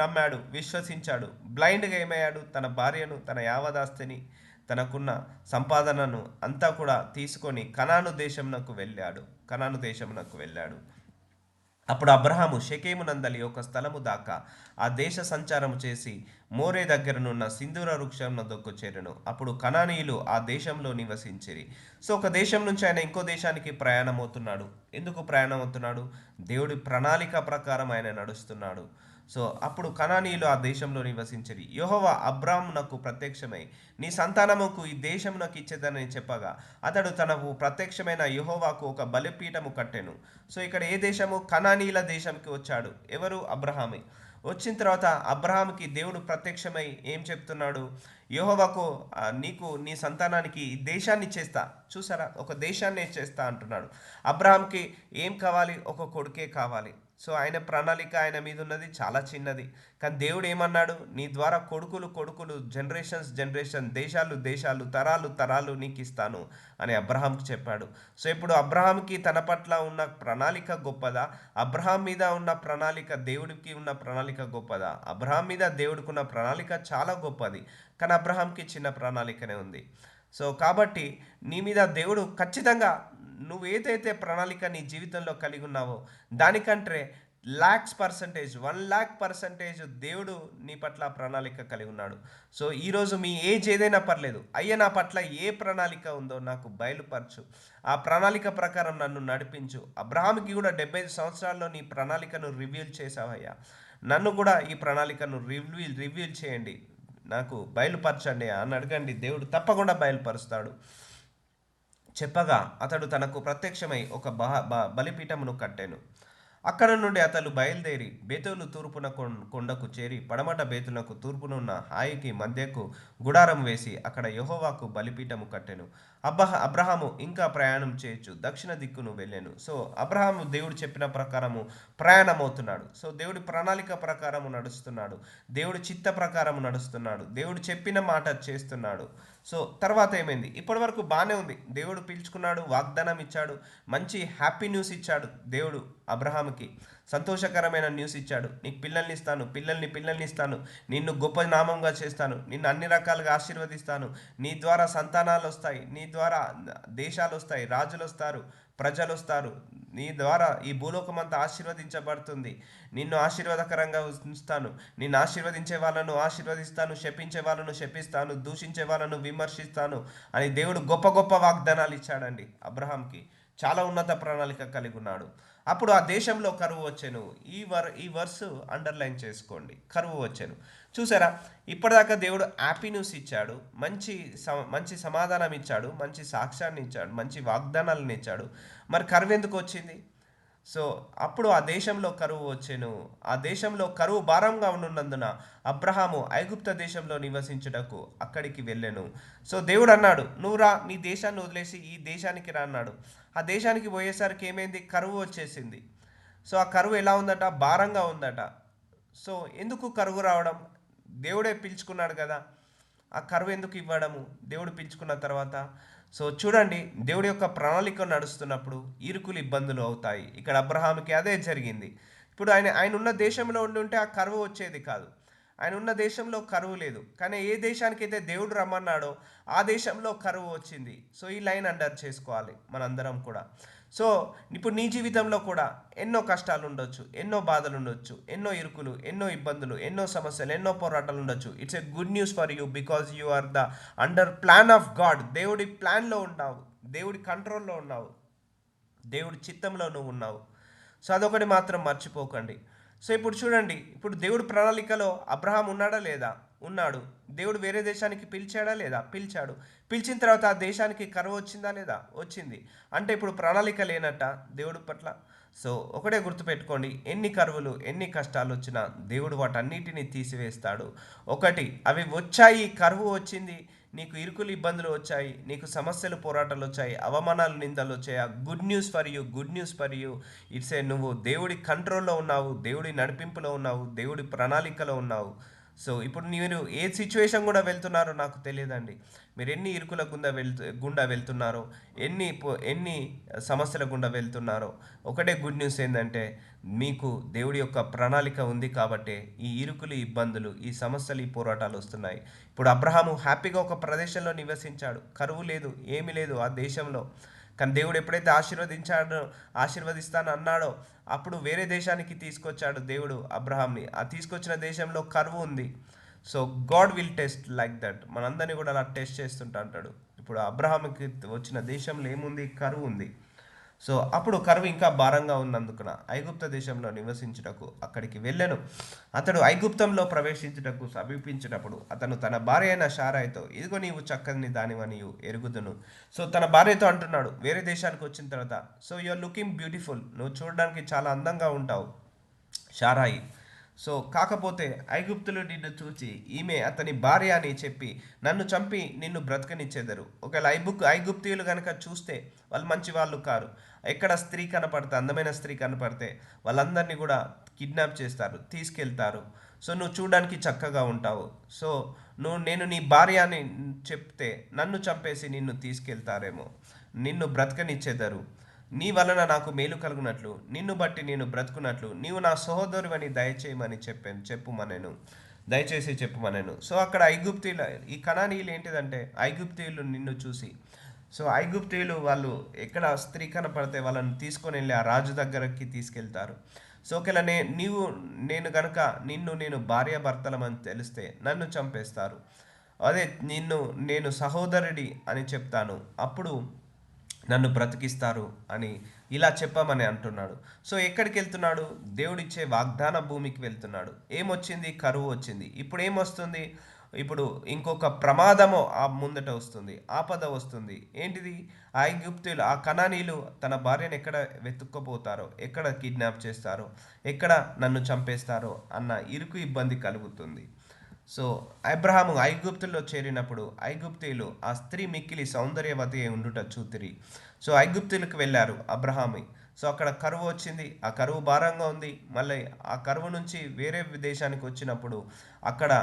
A: నమ్మాడు, విశ్వసించాడు. బ్లైండ్గా ఏమయ్యాడు? తన భార్యను, తన యావదాస్తిని, తనకున్న సంపాదనను అంతా కూడా తీసుకొని కనాను దేశమునకు వెళ్ళాడు. అప్పుడు అబ్రహాము షెకెము నందలి ఒక స్థలము దాకా ఆ దేశ సంచారము చేసి మోరే దగ్గరనున్న సింధూర వృక్షం నొద్దకు చేరెను. అప్పుడు కనానీయులు ఆ దేశంలో నివసించిరి. సో ఒక దేశం నుంచి ఆయన ఇంకో దేశానికి ప్రయాణం అవుతున్నాడు. ఎందుకు ప్రయాణం అవుతున్నాడు? దేవుడి ప్రణాళిక ప్రకారం ఆయన నడుస్తున్నాడు. సో అప్పుడు కనానీయులు ఆ దేశంలో నివసించిరి. యెహోవా అబ్రామునకు ప్రత్యక్షమై నీ సంతానముకు ఈ దేశమునకు ఇచ్చేదని చెప్పగా అతడు తనకు ప్రత్యక్షమైన యెహోవాకు ఒక బలిపీఠము కట్టెను. సో ఇక్కడ ఏ దేశము? కనానీయుల దేశంకి వచ్చాడు. ఎవరు? అబ్రహామే. వచ్చిన తర్వాత అబ్రహాంకి దేవుడు ప్రత్యక్షమై ఏం చెప్తున్నాడు? యెహోవాకు నీకు నీ సంతానానికి ఈ దేశాన్ని ఇచ్చేస్తా. చూసారా, ఒక దేశాన్ని ఇచ్చేస్తా అంటున్నాడు. అబ్రహాంకి ఏం కావాలి? ఒక కొడుకే కావాలి. సో ఆయన ప్రణాళిక ఆయన మీద ఉన్నది చాలా చిన్నది. కానీ దేవుడు ఏమన్నాడు? నీ ద్వారా కొడుకులు, జనరేషన్, దేశాలు, తరాలు నీకు ఇస్తాను అని అబ్రహాంకి చెప్పాడు. సో ఇప్పుడు అబ్రహాంకి తన పట్ల ఉన్న ప్రణాళిక గొప్పదా? అబ్రహాం మీద ఉన్న ప్రణాళిక దేవుడికి ఉన్న ప్రణాళిక గొప్పదా? అబ్రహాం మీద దేవుడికి ఉన్న ప్రణాళిక చాలా గొప్పది, కానీ అబ్రహాంకి చిన్న ప్రణాళికనే ఉంది. సో కాబట్టి నీ మీద దేవుడు ఖచ్చితంగా నువ్వు ఏదైతే ప్రణాళిక నీ జీవితంలో కలిగి ఉన్నావో దానికంటే 1,00,000% 1,00,000% దేవుడు నీ పట్ల ప్రణాళిక కలిగి ఉన్నాడు. సో ఈరోజు మీ ఏజ్ ఏదైనా పర్లేదు, అయ్యా నా పట్ల ఏ ప్రణాళిక ఉందో నాకు బయలుపరచు, ఆ ప్రణాళిక ప్రకారం నన్ను నడిపించు. అబ్రహాంకి కూడా 75 సంవత్సరాల్లో నీ ప్రణాళికను రివీల్ చేసావయ్యా, నన్ను కూడా ఈ ప్రణాళికను రివీల్ చేయండి, నాకు బయలుపరచండి అని అడగండి. దేవుడు తప్పకుండా బయలుపరుస్తాడు. చెప్పగా అతడు తనకు ప్రత్యక్షమై ఒక బలిపీఠమును కట్టెను. అక్కడ నుండి అతడు బయలుదేరి బేతేలు తూర్పున కొండకు చేరి పడమట బేతులకు తూర్పునున్న హాయికి మధ్యకు గుడారం వేసి అక్కడ యెహోవాకు బలిపీఠము కట్టెను. అబ్రహాము ఇంకా ప్రయాణం చేయొచ్చు, దక్షిణ దిక్కును వెళ్ళాను. సో అబ్రహాము దేవుడు చెప్పిన ప్రకారము ప్రయాణమవుతున్నాడు. సో దేవుడి ప్రణాళిక ప్రకారము నడుస్తున్నాడు, దేవుడి చిత్త ప్రకారము నడుస్తున్నాడు, దేవుడు చెప్పిన మాట చేస్తున్నాడు. సో తర్వాత ఏమైంది? ఇప్పటి వరకు బాగానే ఉంది. దేవుడు పిలుచుకున్నాడు, వాగ్దానం ఇచ్చాడు, మంచి హ్యాపీ న్యూస్ ఇచ్చాడు. దేవుడు అబ్రహాముకి సంతోషకరమైన న్యూస్ ఇచ్చాడు. నీకు పిల్లల్ని ఇస్తాను, పిల్లల్ని ఇస్తాను, నిన్ను గొప్ప నామంగా చేస్తాను, నిన్ను అన్ని రకాలుగా ఆశీర్వదిస్తాను, నీ ద్వారా సంతానాలు వస్తాయి, నీ ద్వారా దేశాలు వస్తాయి, రాజులు వస్తారు, ప్రజలు వస్తారు, నీ ద్వారా ఈ భూలోకమంతా ఆశీర్వదించబడుతుంది, నిన్ను ఆశీర్వాదకరంగా ఉంచుతాను, నిన్ను ఆశీర్వదించే వాళ్ళను ఆశీర్వదిస్తాను, శపించే వాళ్ళను శపిస్తాను, దూషించే వాళ్ళను విమర్శిస్తాను అని దేవుడు గొప్ప గొప్ప వాగ్దానాలు ఇచ్చాడండి అబ్రహాంకి. చాలా ఉన్నత ప్రణాళిక కలిగి ఉన్నాడు. అప్పుడు ఆ దేశంలో కరువు వచ్చెను. ఈ వర్స్ అండర్లైన్ చేసుకోండి, కరువు వచ్చెను. చూసారా, ఇప్పటిదాకా దేవుడు హ్యాపీ న్యూస్ ఇచ్చాడు, మంచి సమాధానం ఇచ్చాడు, మంచి సాక్ష్యాన్ని ఇచ్చాడు, మంచి వాగ్దానాలను ఇచ్చాడు. మరి కరువు ఎందుకు వచ్చింది? సో అప్పుడు ఆ దేశంలో కరువు వచ్చెను. ఆ దేశంలో కరువు భారంగా ఉన్నందున అబ్రహాము ఐగుప్త దేశంలో నివసించుటకు అక్కడికి వెళ్ళెను. సో దేవుడు అన్నాడు, నువ్వు రా, నీ దేశాన్ని వదిలేసి ఈ దేశానికి రా అన్నాడు. ఆ దేశానికి పోయేసరికి ఏమైంది? కరువు వచ్చేసింది. సో ఆ కరువు ఎలా ఉందట? భారంగా ఉందట. సో ఎందుకు కరువు రావడం? దేవుడే పిలుచుకున్నాడు కదా, ఆ కరువు ఎందుకు ఇవ్వడము దేవుడు పిలుచుకున్న తర్వాత? సో చూడండి, దేవుడి యొక్క ప్రణాళిక నడుస్తున్నప్పుడు ఇరుకులు ఇబ్బందులు అవుతాయి. ఇక్కడ అబ్రహాముకి అదే జరిగింది. ఇప్పుడు ఆయన ఉన్న దేశంలో ఉంటే ఆ కరువు వచ్చేది కాదు. ఆయన ఉన్న దేశంలో కరువు లేదు, కానీ ఏ దేశానికైతే దేవుడు రమ్మన్నాడో ఆ దేశంలో కరువు వచ్చింది. సో ఈ లైన్ అండర్ చేసుకోవాలి మనందరం కూడా. సో ఇప్పుడు నీ జీవితంలో కూడా ఎన్నో కష్టాలు ఉండొచ్చు, ఎన్నో బాధలు ఉండొచ్చు, ఎన్నో ఇరుకులు, ఎన్నో ఇబ్బందులు, ఎన్నో సమస్యలు, ఎన్నో పోరాటాలు ఉండొచ్చు. It's a good news for you, because you are the under plan of God. దేవుడి ప్లాన్లో ఉన్నావు, దేవుడి కంట్రోల్లో ఉన్నావు, దేవుడి చిత్తంలో నువ్వు ఉన్నావు. సో అదొకటి మాత్రం మర్చిపోకండి. సో ఇప్పుడు చూడండి, ఇప్పుడు దేవుడి ప్రణాళికలో అబ్రహాం ఉన్నాడా లేదా? ఉన్నాడు. దేవుడు వేరే దేశానికి పిలిచాడా లేదా? పిలిచాడు. పిలిచిన తర్వాత ఆ దేశానికి కరువు వచ్చిందా లేదా? వచ్చింది. అంటే ఇప్పుడు ప్రణాళిక లేనట్ట దేవుడి పట్ల. సో ఒకటే గుర్తుపెట్టుకోండి, ఎన్ని కరువులు, ఎన్ని కష్టాలు వచ్చినా దేవుడు వాటన్నిటిని తీసివేస్తాడు. ఒకటి, అవి వచ్చాయి, కరువు వచ్చింది, నీకు ఇరుకులు ఇబ్బందులు వచ్చాయి, నీకు సమస్యలు పోరాటాలు వచ్చాయి, అవమానాలు నిందలు వచ్చాయి. Good news for you, good news for you. It's a, నువ్వు దేవుడి కంట్రోల్లో ఉన్నావు, దేవుడి నడిపింపులో ఉన్నావు, దేవుడి ప్రణాళికలో ఉన్నావు. సో ఇప్పుడు మీరు ఏ సిచ్యువేషన్ కూడా వెళ్తున్నారో నాకు తెలియదండి. మీరు ఎన్ని ఇరుకుల గుండా వెళ్తున్నారో, ఎన్ని సమస్యల గుండా వెళ్తున్నారో, ఒకటే గుడ్ న్యూస్ ఏంటంటే మీకు దేవుడి యొక్క ప్రణాళిక ఉంది కాబట్టి ఈ ఇరుకులు, ఇబ్బందులు, ఈ సమస్యలు, ఈ పోరాటాలు వస్తున్నాయి. ఇప్పుడు అబ్రహాము హ్యాపీగా ఒక ప్రదేశంలో నివసించాడు, కరువు లేదు, ఏమీ లేదు ఆ దేశంలో. కానీ దేవుడు ఎప్పుడైతే ఆశీర్వదిస్తాను అన్నాడో అప్పుడు వేరే దేశానికి తీసుకొచ్చాడు దేవుడు అబ్రహాంని. ఆ తీసుకొచ్చిన దేశంలో కరువు ఉంది. So God will test like that. మనందరినీ కూడా అలా టెస్ట్ చేస్తుంటా అంటాడు. ఇప్పుడు అబ్రహాంకి వచ్చిన దేశంలో ఏముంది? కరువు ఉంది. సో అప్పుడు కరువు ఇంకా భారంగా ఉన్నందుకున ఐగుప్త దేశంలో నివసించుటకు అక్కడికి వెళ్ళెను. అతడు ఐగుప్తంలో ప్రవేశించుటకు సమీపించినప్పుడు అతను తన భార్య అయిన షారాయితో, ఇదిగో నీవు చక్కని దానివని ఎరుగుదును. సో తన భార్యతో అంటున్నాడు, వేరే దేశానికి వచ్చిన తర్వాత, so you are looking beautiful, నువ్వు చూడడానికి చాలా అందంగా ఉంటావు షారాయి. సో కాకపోతే ఐగుప్తులు నిన్ను చూచి ఈమె అతని భార్య అని చెప్పి నన్ను చంపి నిన్ను బ్రతకనిచ్చేదరు. ఒకవేళ ఐగుప్తీయులు కనుక చూస్తే వాళ్ళు మంచి వాళ్ళు కారు. ఎక్కడ స్త్రీ కనపడితే, అందమైన స్త్రీ కనపడితే వాళ్ళందరినీ కూడా కిడ్నాప్ చేస్తారు, తీసుకెళ్తారు. సో నువ్వు చూడడానికి చక్కగా ఉంటావు. సో నేను నీ భార్య అని చెప్తే నన్ను చంపేసి నిన్ను తీసుకెళ్తారేమో, నిన్ను బ్రతకనిచ్చేదరు. నీ వలన నాకు మేలు కలుగునట్లు, నిన్ను బట్టి నేను బ్రతుకున్నట్లు నీవు నా సహోదరువని దయచేసి చెప్పుమనెను. సో అక్కడ ఐగుప్తీయులు, ఈ కనానీయులు ఏంటిదంటే ఐగుప్తీయులు నిన్ను చూసి, సో ఐగుప్తీయులు వాళ్ళు ఎక్కడ స్త్రీ కనపడితే వాళ్ళని తీసుకొని వెళ్ళి ఆ రాజు దగ్గరకి తీసుకెళ్తారు. సో ఒకవేళ నేను గనుక నేను భార్యాభర్తలమని తెలిస్తే నన్ను చంపేస్తారు. అదే నేను సహోదరుడి అని చెప్తాను, అప్పుడు నన్ను బ్రతికిస్తారు అని ఇలా చెప్పమని అంటున్నాడు. సో ఎక్కడికి వెళ్తున్నాడు? దేవుడిచ్చే వాగ్దాన భూమికి వెళ్తున్నాడు. ఏమొచ్చింది? కరువు వచ్చింది. ఇప్పుడు ఏమొస్తుంది? ఇప్పుడు ఇంకొక ప్రమాదము ఆ ముందట వస్తుంది, ఆపద వస్తుంది. ఏంటిది? ఆ ఐగుప్తీయులు, ఆ కనానీయులు తన భార్యను ఎక్కడ వెతుక్కపోతారో, ఎక్కడ కిడ్నాప్ చేస్తారో, ఎక్కడ నన్ను చంపేస్తారో అన్న ఇరుకు ఇబ్బంది కలుగుతుంది. సో అబ్రహాము ఐగుప్తుల్లో చేరినప్పుడు ఐగుప్తీయులు ఆ స్త్రీ మిక్కిలి సౌందర్యవతి అయి ఉండుట చూతిరి. సో ఐగుప్తులకు వెళ్ళారు అబ్రహామి. సో అక్కడ కరువు వచ్చింది, ఆ కరువు భారంగా ఉంది. మళ్ళీ ఆ కరువు నుంచి వేరే దేశానికి వచ్చినప్పుడు అక్కడ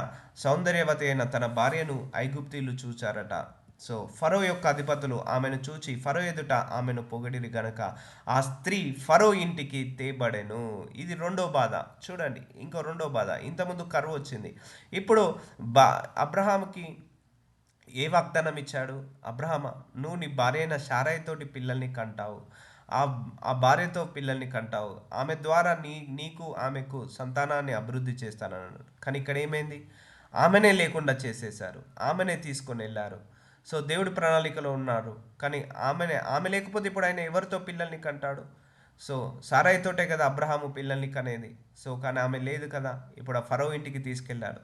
A: సౌందర్యవతి అయిన తన భార్యను ఐగుప్తీయులు చూచారట. సో ఫరో యొక్క అధిపతులు ఆమెను చూచి ఫరో ఎదుట ఆమెను పొగిడిరి గనక ఆ స్త్రీ ఫరో ఇంటికి తేబడెను. ఇది రెండో బాధ. చూడండి, ఇంకో రెండో బాధ. ఇంతకుముందు కరువు వచ్చింది, ఇప్పుడు బా అబ్రహాంకి ఏ వాగ్దానం ఇచ్చాడు? అబ్రహమా, నువ్వు నీ భార్య అయిన శారయితోటి పిల్లల్ని కంటావు, ఆ ఆ భార్యతో పిల్లల్ని కంటావు, ఆమె ద్వారా నీకు ఆమెకు సంతానాన్ని అభివృద్ధి చేస్తానన్నాడు. కానీ ఇక్కడ ఏమైంది? ఆమెనే లేకుండా చేసేశారు, ఆమెనే తీసుకొని వెళ్ళారు. సో దేవుడి ప్రణాళికలో ఉన్నారు, కానీ ఆమె లేకపోతే ఇప్పుడు ఆయన ఎవరితో పిల్లల్ని కంటాడు? సో సారాయితోటే కదా అబ్రహాము పిల్లల్ని కనేది. సో కానీ ఆమె లేదు కదా. ఇప్పుడు ఆ ఫరో ఇంటికి తీసుకెళ్లాడు.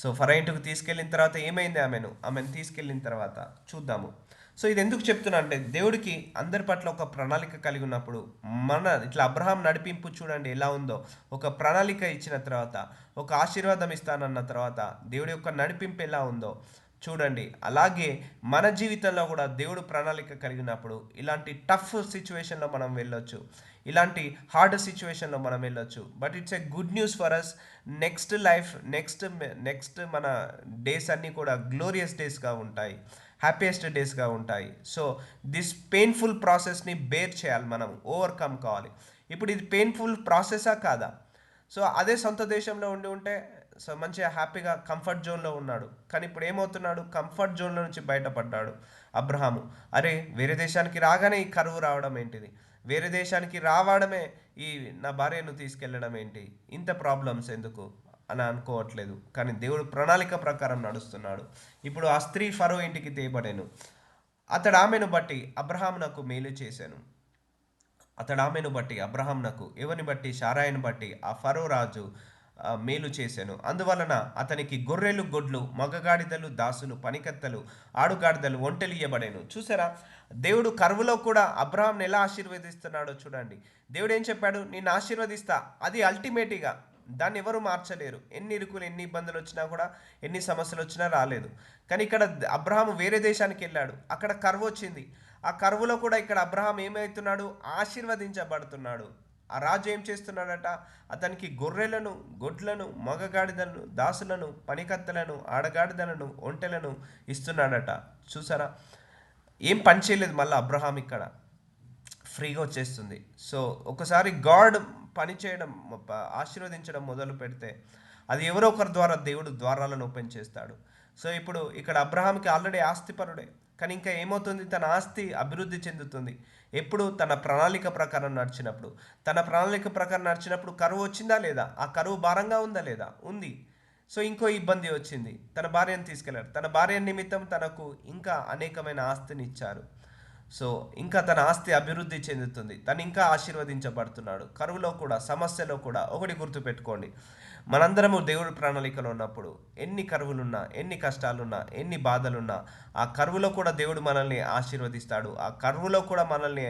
A: సో ఫరో ఇంటికి తీసుకెళ్ళిన తర్వాత ఏమైంది? ఆమెను తీసుకెళ్ళిన తర్వాత చూద్దాము. సో ఇది ఎందుకు చెప్తున్నా అంటే, దేవుడికి అందరి పట్ల ఒక ప్రణాళిక కలిగి ఉన్నప్పుడు, ఇట్లా అబ్రహాం నడిపింపు చూడండి ఎలా ఉందో. ఒక ప్రణాళిక ఇచ్చిన తర్వాత, ఒక ఆశీర్వాదం ఇస్తానన్న తర్వాత దేవుడి యొక్క నడిపింపు ఎలా ఉందో చూడండి. అలాగే మన జీవితంలో కూడా దేవుడు ప్రణాళిక కలిగినప్పుడు ఇలాంటి టఫ్ సిచ్యువేషన్లో మనం వెళ్ళొచ్చు, ఇలాంటి హార్డ్ సిచ్యువేషన్లో మనం వెళ్ళొచ్చు. But it's a good news for us. Next life, next మన డేస్ అన్నీ కూడా గ్లోరియస్ డేస్గా ఉంటాయి, హ్యాపీయెస్ట్ డేస్గా ఉంటాయి. సో దిస్ పెయిన్ఫుల్ ప్రాసెస్ని బేర్ చేయాలి, మనం ఓవర్కమ్ కావాలి. ఇప్పుడు ఇది పెయిన్ఫుల్ ప్రాసెసా కాదా? సో అదే సొంత దేశంలో ఉంటే సో మంచిగా హ్యాపీగా కంఫర్ట్ జోన్లో ఉన్నాడు. కానీ ఇప్పుడు ఏమవుతున్నాడు? కంఫర్ట్ జోన్లో నుంచి బయటపడ్డాడు అబ్రహాము. అరే, వేరే దేశానికి రాగానే ఈ కరువు రావడం ఏంటిది? వేరే దేశానికి రావడమే ఈ నా భార్యను తీసుకెళ్ళడం ఏంటి? ఇంత ప్రాబ్లమ్స్ ఎందుకు అని అనుకోవట్లేదు. కానీ దేవుడు ప్రణాళిక ప్రకారం నడుస్తున్నాడు. ఇప్పుడు ఆ స్త్రీ ఫరో ఇంటికి తేబడెను. అతడు ఆమెను బట్టి అబ్రహామునకు మేలు చేశాను. ఎవరిని బట్టి? శారాయిని బట్టి ఆ ఫరో రాజు మేలు చేశాను. అందువలన అతనికి గొర్రెలు, గొడ్లు, మగగాడిదలు, దాసులు, పనికత్తెలు, ఆడుగాడిదలు, ఒంటెలు ఇయ్యబడేను. చూసారా, దేవుడు కరువులో కూడా అబ్రహాంని ఎలా ఆశీర్వదిస్తున్నాడో చూడండి. దేవుడు ఏం చెప్పాడు? నేను ఆశీర్వదిస్తా. అది అల్టిమేట్గా దాన్ని ఎవరు మార్చలేరు. ఎన్ని ఇరుకులు, ఎన్ని ఇబ్బందులు వచ్చినా కూడా, ఎన్ని సమస్యలు వచ్చినా రాలేదు. కానీ ఇక్కడ అబ్రహాము వేరే దేశానికి వెళ్ళాడు, అక్కడ కరువు వచ్చింది. ఆ కరువులో కూడా ఇక్కడ అబ్రహాం ఏమవుతున్నాడు? ఆశీర్వదించబడుతున్నాడు. ఆ రాజు ఏం చేస్తున్నాడట? అతనికి గొర్రెలను, గొడ్లను, మగగాడిదలను, దాసులను, పనికత్తెలను, ఆడగాడిదలను, ఒంటెలను ఇస్తున్నాడట. చూసారా, ఏం పని చేయలేదు మళ్ళీ అబ్రహాం, ఇక్కడ ఫ్రీగా వచ్చేస్తుంది. సో ఒకసారి గాడ్ పని చేయడం, ఆశీర్వదించడం మొదలు పెడితే అది ఎవరో ఒకరి ద్వారా దేవుడు ద్వారాలను ఓపెన్ చేస్తాడు. సో ఇప్పుడు ఇక్కడ అబ్రహాంకి ఆల్రెడీ ఆస్తిపరుడే, కానీ ఇంకా ఏమవుతుంది? తన ఆస్తి అభివృద్ధి చెందుతుంది ఎప్పుడు? తన ప్రణాళిక ప్రకారం నడిచినప్పుడు. కరువు వచ్చిందా లేదా? ఆ కరువు భారంగా ఉందా లేదా? ఉంది. సో ఇంకో ఇబ్బంది వచ్చింది, తన భార్యను తీసుకెళ్లాడు. తన భార్య నిమిత్తం తనకు ఇంకా అనేకమైన ఆస్తిని ఇచ్చారు. సో ఇంకా తన ఆస్తి అభివృద్ధి చెందుతుంది, తను ఇంకా ఆశీర్వదించబడుతున్నాడు. కరువులో కూడా, సమస్యలో కూడా ఒకటి గుర్తుపెట్టుకోండి, మనందరము దేవుడి ప్రణాళికలో ఉన్నప్పుడు ఎన్ని కరువులున్నా, ఎన్ని కష్టాలున్నా, ఎన్ని బాధలున్నా, ఆ కరువులో కూడా దేవుడు మనల్ని ఆశీర్వదిస్తాడు. ఆ కరువులో కూడా మనల్ని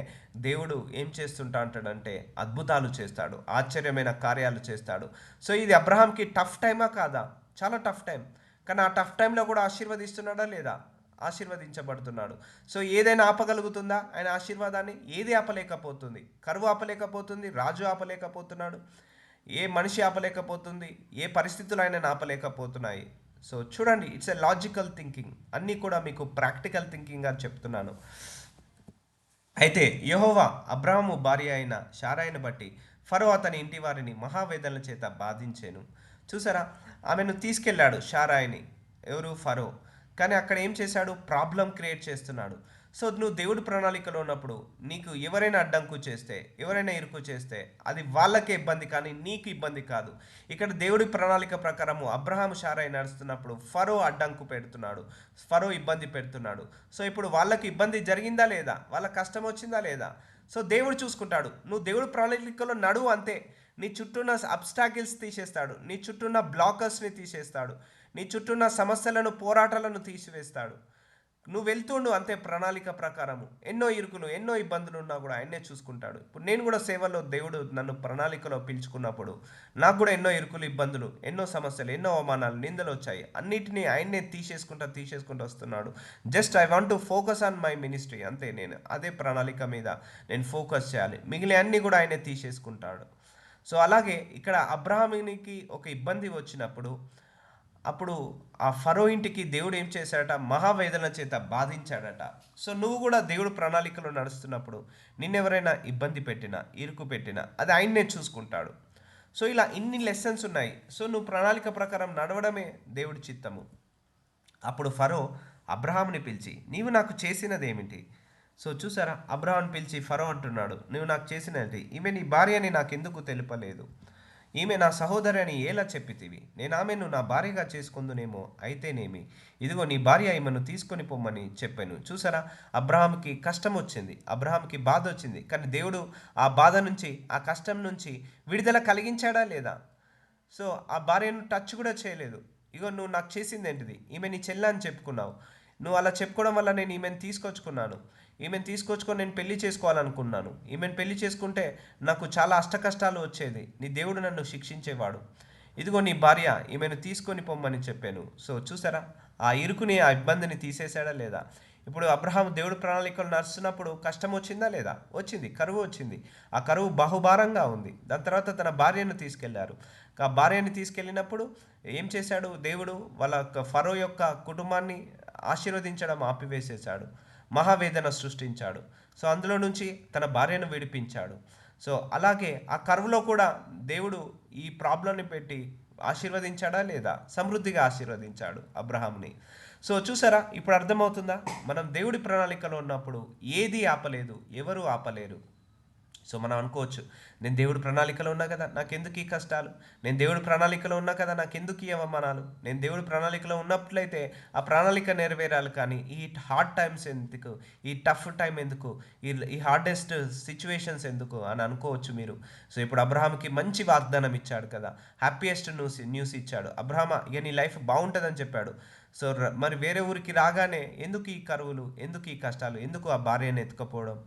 A: దేవుడు ఏం చేస్తుంటా అంటాడంటే అద్భుతాలు చేస్తాడు, ఆశ్చర్యమైన కార్యాలు చేస్తాడు. సో ఇది అబ్రహాంకి టఫ్ టైమా కాదా? చాలా టఫ్ టైం. కానీ ఆ టఫ్ టైంలో కూడా ఆశీర్వదిస్తున్నాడా లేదా? ఆశీర్వదించబడుతున్నాడు. సో ఏదైనా ఆపగలుగుతుందా ఆయన ఆశీర్వాదాన్ని? ఏది ఆపలేకపోతుంది. కరువు ఆపలేకపోతుంది, రాజు ఆపలేకపోతున్నాడు, ఏ మనిషి ఆపలేకపోతుంది, ఏ పరిస్థితులు ఆయనను ఆపలేకపోతున్నాయి. సో చూడండి, ఇట్స్ ఎ లాజికల్ థింకింగ్. అన్నీ కూడా మీకు ప్రాక్టికల్ థింకింగ్గా చెప్తున్నాను. అయితే యెహోవా అబ్రాహాము భార్య అయిన శారాయిని బట్టి ఫరో అతని ఇంటి వారిని మహావేదనల చేత బాధించాను. చూసారా, ఆమెను తీసుకెళ్ళాడు శారాయిని, ఎవరు? ఫరో. కానీ అక్కడ ఏం చేశాడు? ప్రాబ్లం క్రియేట్ చేస్తున్నాడు. సో నువ్వు దేవుడి ప్రణాళికలో ఉన్నప్పుడు నీకు ఎవరైనా అడ్డంకు చేస్తే, ఎవరైనా ఇరుకు చేస్తే అది వాళ్ళకే ఇబ్బంది కానీ నీకు ఇబ్బంది కాదు. ఇక్కడ దేవుడి ప్రణాళిక ప్రకారము అబ్రహాము షారై నడుస్తున్నప్పుడు ఫరో అడ్డంకు పెడుతున్నాడు, ఫరో ఇబ్బంది పెడుతున్నాడు. సో ఇప్పుడు వాళ్ళకి ఇబ్బంది జరిగిందా లేదా, వాళ్ళ కష్టం వచ్చిందా లేదా, సో దేవుడు చూసుకుంటాడు. నువ్వు దేవుడి ప్రణాళికలో నడువు అంతే. నీ చుట్టూ ఉన్న అబ్స్టాకిల్స్ తీసేస్తాడు, నీ చుట్టూ ఉన్న బ్లాకర్స్ని తీసేస్తాడు, నీ చుట్టూ ఉన్న సమస్యలను పోరాటాలను తీసివేస్తాడు. నువ్వు వెళ్తుండు అంతే ప్రణాళిక ప్రకారము. ఎన్నో ఇరుకులు ఎన్నో ఇబ్బందులు ఉన్నా కూడా ఆయన్నే చూసుకుంటాడు. ఇప్పుడు నేను కూడా సేవలో దేవుడు నన్ను ప్రణాళికలో పిలుచుకున్నప్పుడు నాకు కూడా ఎన్నో ఇరుకులు ఇబ్బందులు, ఎన్నో సమస్యలు, ఎన్నో అవమానాలు, నిందలు వచ్చాయి. అన్నిటినీ ఆయన్నే తీసేసుకుంటూ వస్తున్నాడు. Just I want to focus on my ministry అంతే. నేను అదే ప్రణాళిక మీద నేను ఫోకస్ చేయాలి, మిగిలిన అన్నీ కూడా ఆయనే తీసేసుకుంటాడు. సో అలాగే ఇక్కడ అబ్రహామునికి ఒక ఇబ్బంది వచ్చినప్పుడు అప్పుడు ఆ ఫరో ఇంటికి దేవుడు ఏం చేశాడట, మహావేదన చేత బాధించాడట. సో నువ్వు కూడా దేవుడు ప్రణాళికలో నడుస్తున్నప్పుడు నిన్నెవరైనా ఇబ్బంది పెట్టినా, ఇరుకు పెట్టినా అది ఆయన్నే చూసుకుంటాడు. సో ఇలా ఇన్ని లెసన్స్ ఉన్నాయి. సో నువ్వు ప్రణాళిక ప్రకారం నడవడమే దేవుడి చిత్తము. అప్పుడు ఫరో అబ్రహాముని పిలిచి, నీవు నాకు చేసినదేమిటి? సో చూసారా, అబ్రహాం పిలిచి ఫరో అంటున్నాడు, నువ్వు నాకు చేసినది, ఈమె నీ భార్య అని నాకెందుకు తెలుపలేదు? ఈమె నా సహోదరి అని ఎలా చెప్పితివి? నేను ఆమెను నా భార్యగా చేసుకుందునేమో, అయితేనేమి, ఇదిగో నీ భార్య ఈమెను తీసుకొని పొమ్మని చెప్పాను. చూసారా, అబ్రహాంకి కష్టం వచ్చింది, అబ్రహాంకి బాధ వచ్చింది, కానీ దేవుడు ఆ బాధ నుంచి, ఆ కష్టం నుంచి విడుదల కలిగించాడా లేదా? సో ఆ భార్యను టచ్ కూడా చేయలేదు. ఇగో నువ్వు నాకు చేసింది ఏంటిది, ఈమె నీ చెల్ల అని చెప్పుకున్నావు, నువ్వు అలా చెప్పుకోవడం వల్ల నేను ఈమెను తీసుకొచ్చుకున్నాను, ఈమెను తీసుకొచ్చుకొని నేను పెళ్లి చేసుకోవాలనుకున్నాను, ఈమెను పెళ్లి చేసుకుంటే నాకు చాలా అష్టకష్టాలు వచ్చేది, నీ దేవుడు నన్ను శిక్షించేవాడు, ఇదిగో నీ భార్య, ఈమెను తీసుకొని పొమ్మని చెప్పాను. సో చూసారా, ఆ ఇరుకుని, ఆ ఇబ్బందిని తీసేశాడా లేదా? ఇప్పుడు అబ్రహాం దేవుడు ప్రణాళికలు నడుస్తున్నప్పుడు కష్టం వచ్చిందా లేదా? వచ్చింది, కరువు వచ్చింది. ఆ కరువు బహుభారంగా ఉంది. దాని తర్వాత తన భార్యను తీసుకెళ్లారు. ఆ భార్యని తీసుకెళ్ళినప్పుడు ఏం చేశాడు దేవుడు? వాళ్ళ ఫరో యొక్క కుటుంబాన్ని ఆశీర్వదించడం ఆపివేసేశాడు, మహావేదన సృష్టించాడు. సో అందులో నుంచి తన భార్యను విడిపించాడు. సో అలాగే ఆ కరువులో కూడా దేవుడు ఈ ప్రాబ్లంని పెట్టి ఆశీర్వదించాడా లేదా? సమృద్ధిగా ఆశీర్వదించాడు అబ్రహాంని. సో చూసారా, ఇప్పుడు అర్థమవుతుందా? మనం దేవుడి ప్రణాళికలో ఉన్నప్పుడు ఏది ఆపలేదు, ఎవరు ఆపలేరు. సో మనం అనుకోవచ్చు, నేను దేవుడి ప్రణాళికలో ఉన్నా కదా, నాకెందుకు ఈ కష్టాలు, నేను దేవుడి ప్రణాళికలో ఉన్నా కదా, నాకెందుకు ఈ అవమానాలు, నేను దేవుడి ప్రణాళికలో ఉన్నట్లయితే ఆ ప్రణాళిక నెరవేరాలి, కానీ ఈ హార్డ్ టైమ్స్ ఎందుకు, ఈ టఫ్ టైం ఎందుకు, ఈ హార్డెస్ట్ సిచ్యువేషన్స్ ఎందుకు అని అనుకోవచ్చు మీరు. సో ఇప్పుడు అబ్రహాంకి మంచి వాగ్దానం ఇచ్చాడు కదా, హ్యాపీయెస్ట్ న్యూస్ ఇచ్చాడు. అబ్రహామా, ఇక నీ లైఫ్ బాగుంటుందని చెప్పాడు. సో మరి వేరే ఊరికి రాగానే ఎందుకు ఈ కరువులు, ఎందుకు ఈ కష్టాలు, ఎందుకు ఆ భార్యను ఎత్తుకపోవడం,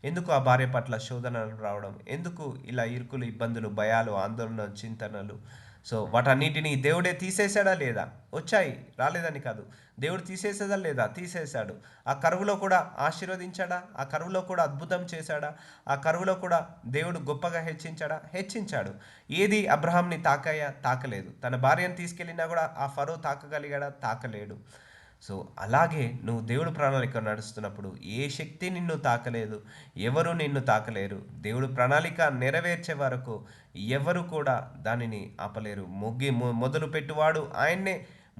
A: ఎందుకు ఆ భార్య పట్ల శోధనలు రావడం, ఎందుకు ఇలా ఇరుకులు, ఇబ్బందులు, భయాలు, ఆందోళన, చింతనలు? సో వాటన్నిటినీ దేవుడే తీసేశాడా లేదా? వచ్చాయి, రాలేదని కాదు. దేవుడు తీసేసేదా లేదా? తీసేశాడు. ఆ కరువులో కూడా ఆశీర్వదించాడా? ఆ కరువులో కూడా అద్భుతం చేశాడా? ఆ కరువులో కూడా దేవుడు గొప్పగా హెచ్చించాడా? హెచ్చించాడు. ఏది అబ్రహాంని తాకలేదు. తన భార్యను తీసుకెళ్ళినా కూడా ఆ ఫరో తాకగలిగాడా? తాకలేడు. సో అలాగే నువ్వు దేవుడు ప్రణాళిక నడుస్తున్నప్పుడు ఏ శక్తి నిన్ను తాకలేదు, ఎవరు నిన్ను తాకలేరు. దేవుడు ప్రణాళిక నెరవేర్చే వరకు ఎవరు కూడా దానిని ఆపలేరు. మొదలు పెట్టువాడు ఆయన్నే,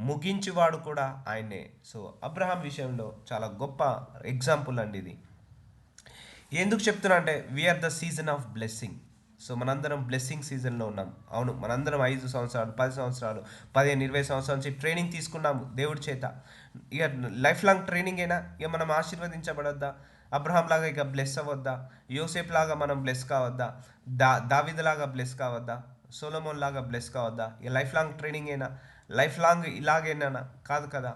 A: ముగించువాడు కూడా ఆయన్నే. సో అబ్రహాం విషయంలో చాలా గొప్ప ఎగ్జాంపుల్ అండి ఇది. ఎందుకు చెప్తున్నా అంటే, we are the season of blessing. So మనందరం బ్లెస్సింగ్ సీజన్లో ఉన్నాం. అవును, మనందరం 5 సంవత్సరాలు, 10 సంవత్సరాలు, 15, 20 సంవత్సరాల నుంచి ట్రైనింగ్ తీసుకున్నాము దేవుడి చేత. ఇక లైఫ్ లాంగ్ ట్రైనింగ్ అయినా ఇక మనం ఆశీర్వదించబడొద్దా? అబ్రహాం లాగా ఇక బ్లెస్ అవ్వద్దా? యోసేఫ్ లాగా మనం బ్లెస్ కావద్దా? దావీదు లాగా బ్లెస్ కావద్దా? సొలొమోన్ లాగా బ్లెస్ కావద్దా? ఇక లైఫ్ లాంగ్ ట్రైనింగ్ అయినా, లైఫ్ లాంగ్ ఇలాగైనా కాదు కదా.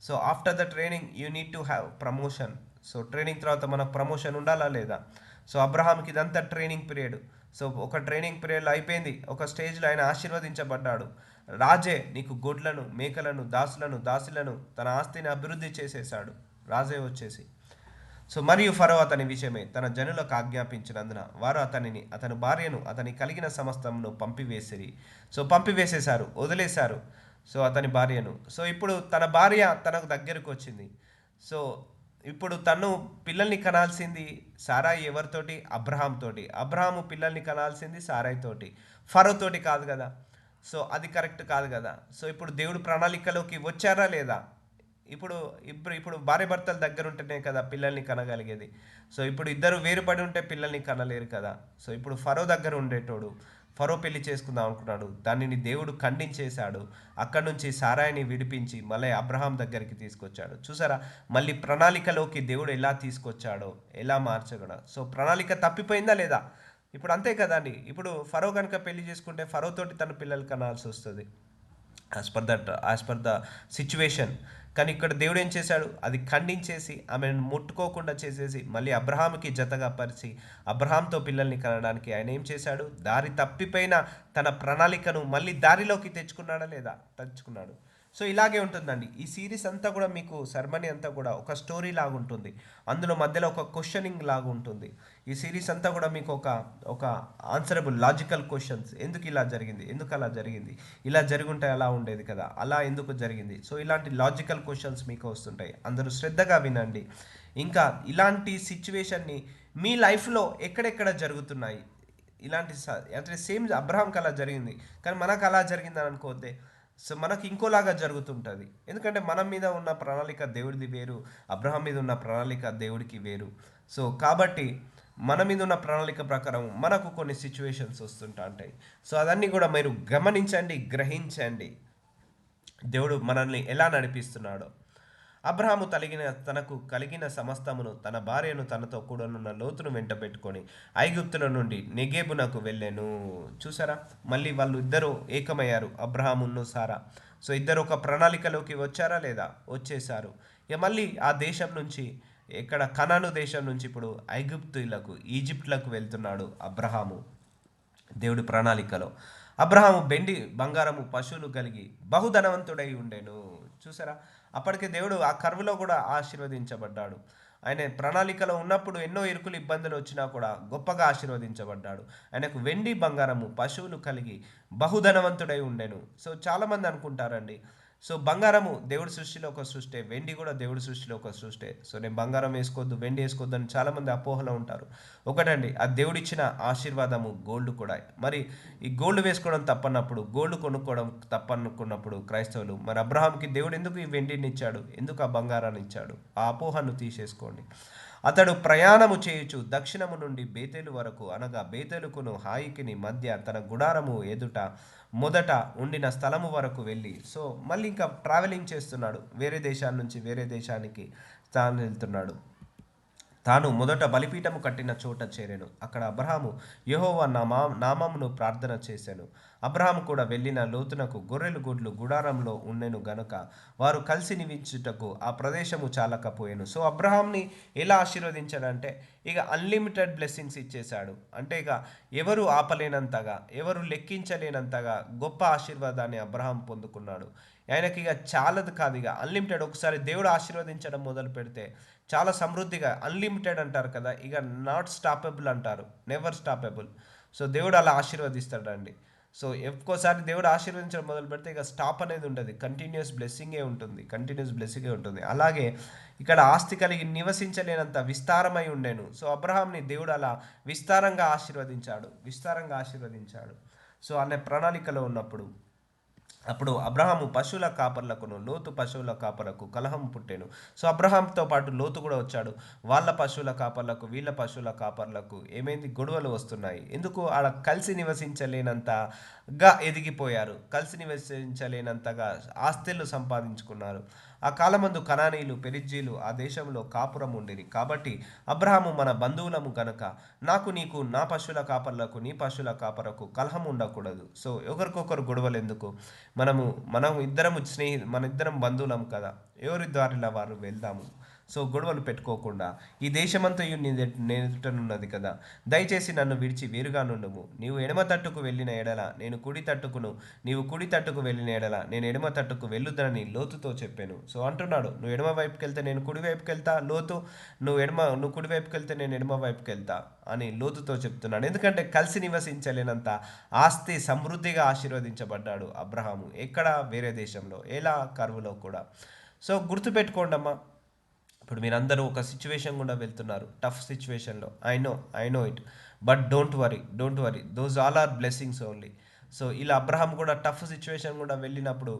A: So after the training you need to have promotion. So training తర్వాత మనకు ప్రమోషన్ ఉండాలా లేదా? సో అబ్రహాంకి ఇదంతా ట్రైనింగ్ పీరియడ్. సో ఒక ట్రైనింగ్ పీరియడ్ అయిపోయింది, ఒక స్టేజ్లో ఆయన ఆశీర్వదించబడ్డాడు. రాజే నీకు గొడ్లను, మేకలను, దాసులను తన ఆస్తిని అభివృద్ధి చేసేసాడు రాజే వచ్చేసి. సో మరియు ఫరో అతని విషయమే తన జనులకు ఆజ్ఞాపించినందున వారు అతని భార్యను, అతని కలిగిన సమస్తమును పంపివేసిరి. సో పంపివేసేశారు, వదిలేశారు సో అతని భార్యను. సో ఇప్పుడు తన భార్య తనకు దగ్గరకు వచ్చింది. సో ఇప్పుడు తను పిల్లల్ని కనాల్సింది సారాయి ఎవరితోటి? అబ్రహాం తోటి. అబ్రహాము పిల్లల్ని కనాల్సింది సారాయి తోటి, ఫరో తోటి కాదు కదా. సో అది కరెక్ట్ కాదు కదా. సో ఇప్పుడు దేవుడు ప్రణాళికలోకి వచ్చారా లేదా? ఇప్పుడు ఇప్పుడు భార్య భర్తల దగ్గర ఉంటేనే కదా పిల్లల్ని కనగలిగేది. సో ఇప్పుడు ఇద్దరు వేరుపడి ఉంటే పిల్లల్ని కనలేరు కదా. సో ఇప్పుడు ఫరో దగ్గర ఉండేటోడు ఫరో పెళ్లి చేసుకుందాం అనుకున్నాడు, దానిని దేవుడు ఖండించేశాడు. అక్కడ నుంచి సారాయిని విడిపించి మళ్ళీ అబ్రహాం దగ్గరికి తీసుకొచ్చాడు. చూసారా, మళ్ళీ ప్రణాళికలోకి దేవుడు ఎలా తీసుకొచ్చాడో, ఎలా మార్చగలడు. సో ప్రణాళిక తప్పిపోయిందా లేదా? ఇప్పుడు అంతే కదండి. ఇప్పుడు ఫరో కనుక పెళ్లి చేసుకుంటే ఫరోతోటి తన పిల్లలు కనాల్సి వస్తుంది, యాజ్ పర్ ద సిచ్యువేషన్. కానీ ఇక్కడ దేవుడు ఏం చేశాడు, అది ఖండించేసి ఆమెను ముట్టుకోకుండా చేసేసి మళ్ళీ అబ్రహాంకి జతగా పరిచి అబ్రహాంతో పిల్లల్ని కనడానికి ఆయన ఏం చేశాడు, దారి తప్పిపోయిన తన ప్రణాళికను మళ్ళీ దారిలోకి తెచ్చుకున్నాడా లేదా? తెచ్చుకున్నాడు. సో ఇలాగే ఉంటుందండి ఈ సిరీస్ అంతా కూడా. మీకు సెర్మనీ అంతా కూడా ఒక స్టోరీ లాగా ఉంటుంది, అందులో మధ్యలో ఒక క్వశ్చనింగ్ లాగా ఉంటుంది. ఈ సిరీస్ అంతా కూడా మీకు ఒక ఒక ఆన్సరబుల్ లాజికల్ క్వశ్చన్స్. ఎందుకు ఇలా జరిగింది, ఎందుకు అలా జరిగింది, ఇలా జరుగుంటే అలా ఉండేది కదా, అలా ఎందుకు జరిగింది. సో ఇలాంటి లాజికల్ క్వశ్చన్స్ మీకు వస్తుంటాయి, అందరూ శ్రద్ధగా వినండి. ఇంకా ఇలాంటి సిచ్యువేషన్ని మీ లైఫ్లో ఎక్కడెక్కడ జరుగుతున్నాయి ఇలాంటి అంటే సేమ్ అబ్రహాంకి అలా జరిగింది కానీ మనకు అలా జరిగిందని అనుకోవద్దే. సో మనకి ఇంకోలాగా జరుగుతుంటుంది, ఎందుకంటే మన మీద ఉన్న ప్రణాళిక దేవుడిది వేరు, అబ్రహాం మీద ఉన్న ప్రణాళిక దేవుడికి వేరు. సో కాబట్టి మన మీద ఉన్న ప్రణాళిక ప్రకారం మనకు కొన్ని సిచ్యువేషన్స్ వస్తుంటాయి. సో అదన్నీ కూడా మీరు గమనించండి, గ్రహించండి దేవుడు మనల్ని ఎలా నడిపిస్తున్నాడో. అబ్రహాము తనకు కలిగిన సమస్తమును తన భార్యను తనతో కూడనున్న లోతును వెంట పెట్టుకొని ఐగుప్తుల నుండి నెగేబునకు వెళ్ళాను. చూసారా, మళ్ళీ వాళ్ళు ఇద్దరు ఏకమయ్యారు, అబ్రహామును సారా. సో ఇద్దరు ఒక ప్రణాళికలోకి వచ్చారా లేదా? వచ్చేసారు. ఇక మళ్ళీ ఆ దేశం నుంచి, ఇక్కడ కనాను దేశం నుంచి ఇప్పుడు ఐగుప్తులకు, ఈజిప్ట్లకు వెళ్తున్నాడు అబ్రహాము దేవుడి ప్రణాళికలో. అబ్రహాము వెండి బంగారము పశువులు కలిగి బహుధనవంతుడై ఉండెను. చూసారా, అప్పటికే దేవుడు ఆ కరువులో కూడా ఆశీర్వదించబడ్డాడు. ఆయన ప్రణాళికలో ఉన్నప్పుడు ఎన్నో ఇరుకులు ఇబ్బందులు వచ్చినా కూడా గొప్పగా ఆశీర్వదించబడ్డాడు. ఆయనకు వెండి బంగారము పశువులు కలిగి బహుధనవంతుడై ఉండెను. సో చాలామంది అనుకుంటారండి, సో బంగారము దేవుడి సృష్టిలో ఒక సృష్టి, వెండి కూడా దేవుడి సృష్టిలో ఒక సృష్టి. సో నేను బంగారం వేసుకోవద్దు, వెండి వేసుకోవద్దు అని చాలామంది అపోహలో ఉంటారు. ఒకటండి, ఆ దేవుడిచ్చిన ఆశీర్వాదము గోల్డ్ కూడా. మరి ఈ గోల్డ్ వేసుకోవడం తప్పన్నప్పుడు, గోల్డ్ కొనుక్కోవడం తప్పనుకున్నప్పుడు క్రైస్తవులు, మరి అబ్రహాంకి దేవుడు ఎందుకు ఈ వెండిని ఇచ్చాడు, ఎందుకు ఆ బంగారాన్ని ఇచ్చాడు? ఆ అపోహను తీసేసుకోండి. అతడు ప్రయాణము చేయుచు దక్షిణము నుండి బేతేలు వరకు, అనగా బేతేలుకును హాయికిని మధ్య తన గుడారము ఎదుట మొదట ఉండిన స్థలము వరకు వెళ్ళి, సో మళ్ళీ ఇంకా ట్రావెలింగ్ చేస్తున్నాడు, వేరే దేశాల నుంచి వేరే దేశానికి తాను వెళ్తున్నాడు. తాను మొదట బలిపీఠము కట్టిన చోట చేరెను. అక్కడ అబ్రహాము యెహోవా నామమును ప్రార్థన చేశాను. అబ్రహాము కూడా వెళ్ళిన లోతునకు గొర్రెలు గుడ్లు గుడారంలో ఉండెను గనుక వారు కలిసి నివించుటకు ఆ ప్రదేశము చాలకపోయాను. సో అబ్రహాంని ఎలా ఆశీర్వదించాడంటే ఇక అన్లిమిటెడ్ బ్లెస్సింగ్స్ ఇచ్చేశాడు. అంటే ఇక ఎవరు ఆపలేనంతగా, ఎవరు లెక్కించలేనంతగా గొప్ప ఆశీర్వాదాన్ని అబ్రహాం పొందుకున్నాడు. ఆయనకి ఇక చాలదు కాదు, ఇక అన్లిమిటెడ్. ఒకసారి దేవుడు ఆశీర్వదించడం మొదలు పెడితే చాలా సమృద్ధిగా, అన్లిమిటెడ్ అంటారు కదా, ఇక నాట్ స్టాపబుల్ అంటారు, నెవర్ స్టాపబుల్. సో దేవుడు అలా ఆశీర్వదిస్తాడండి. సో ఒక్కోసారి దేవుడు ఆశీర్వదించడం మొదలు పెడితే ఇక స్టాప్ అనేది ఉండదు, కంటిన్యూస్ బ్లెస్సింగే ఉంటుంది. అలాగే ఇక్కడ ఆస్తి కలిగి నివసించలేనంత విస్తారమై ఉండేను. సో అబ్రహాంని దేవుడు అలా విస్తారంగా ఆశీర్వదించాడు. సో అనే ప్రణాళికలో ఉన్నప్పుడు అప్పుడు అబ్రహాము పశువుల కాపర్లకును లోతు పశువుల కాపరకు కలహం పుట్టెను. సో అబ్రహాంతో పాటు లోతు కూడా వచ్చాడు. వాళ్ళ పశువుల కాపర్లకు వీళ్ళ పశువుల కాపర్లకు ఏమైంది, గొడవలు వస్తున్నాయి. ఎందుకు? ఆడ కలిసి నివసించలేనంతగా ఎదిగిపోయారు, కలిసి నివసించలేనంతగా ఆస్తులు సంపాదించుకున్నారు. ఆ కాలమందు కనానీయులు పెరిజ్జీలు ఆ దేశంలో కాపురం ఉండిరి. కాబట్టి అబ్రహాము, మన బంధువులము గనక నాకు నీకు నా పశువుల కాపర్లకు నీ పశువుల కాపరకు కలహం ఉండకూడదు. సో ఒకరికొకరు గొడవలు ఎందుకు, మనం ఇద్దరము మన ఇద్దరం బంధువులం కదా, ఎవరి దారిలో వారు వెళ్దాము. సో గొడవలు పెట్టుకోకుండా ఈ దేశమంతయు నేనున్నది కదా, దయచేసి నన్ను విడిచి వేరుగా నుండుము. నీవు ఎడమ తట్టుకు వెళ్ళిన ఎడల నేను కుడి తట్టుకును, నీవు కుడి తట్టుకు వెళ్ళిన ఎడల నేను ఎడమ తట్టుకు వెళ్ళుదనని లోతుతో చెప్పాను. సో అంటున్నాడు, నువ్వు ఎడమ వైపుకి వెళ్తే నేను కుడి వైపుకి వెళ్తా, లోతు నువ్వు కుడి వైపుకి వెళ్తే నేను ఎడమ వైపుకి వెళ్తా అని లోతుతో చెప్తున్నాడు. ఎందుకంటే కలిసి నివసించలేనంత ఆస్తి సమృద్ధిగా ఆశీర్వదించబడ్డాడు అబ్రహాము. ఎక్కడ? వేరే దేశంలో. ఎలా? కరువులో కూడా. సో గుర్తుపెట్టుకోండి అమ్మా, ఇప్పుడు మీరందరూ ఒక సిచ్యువేషన్ గుండా వెళ్తున్నారు, టఫ్ సిచ్యువేషన్లో. I know it, but don't worry, those all are blessings only. So ఇలా అబ్రహాం కూడా టఫ్ సిచ్యువేషన్ కూడా వెళ్ళినప్పుడు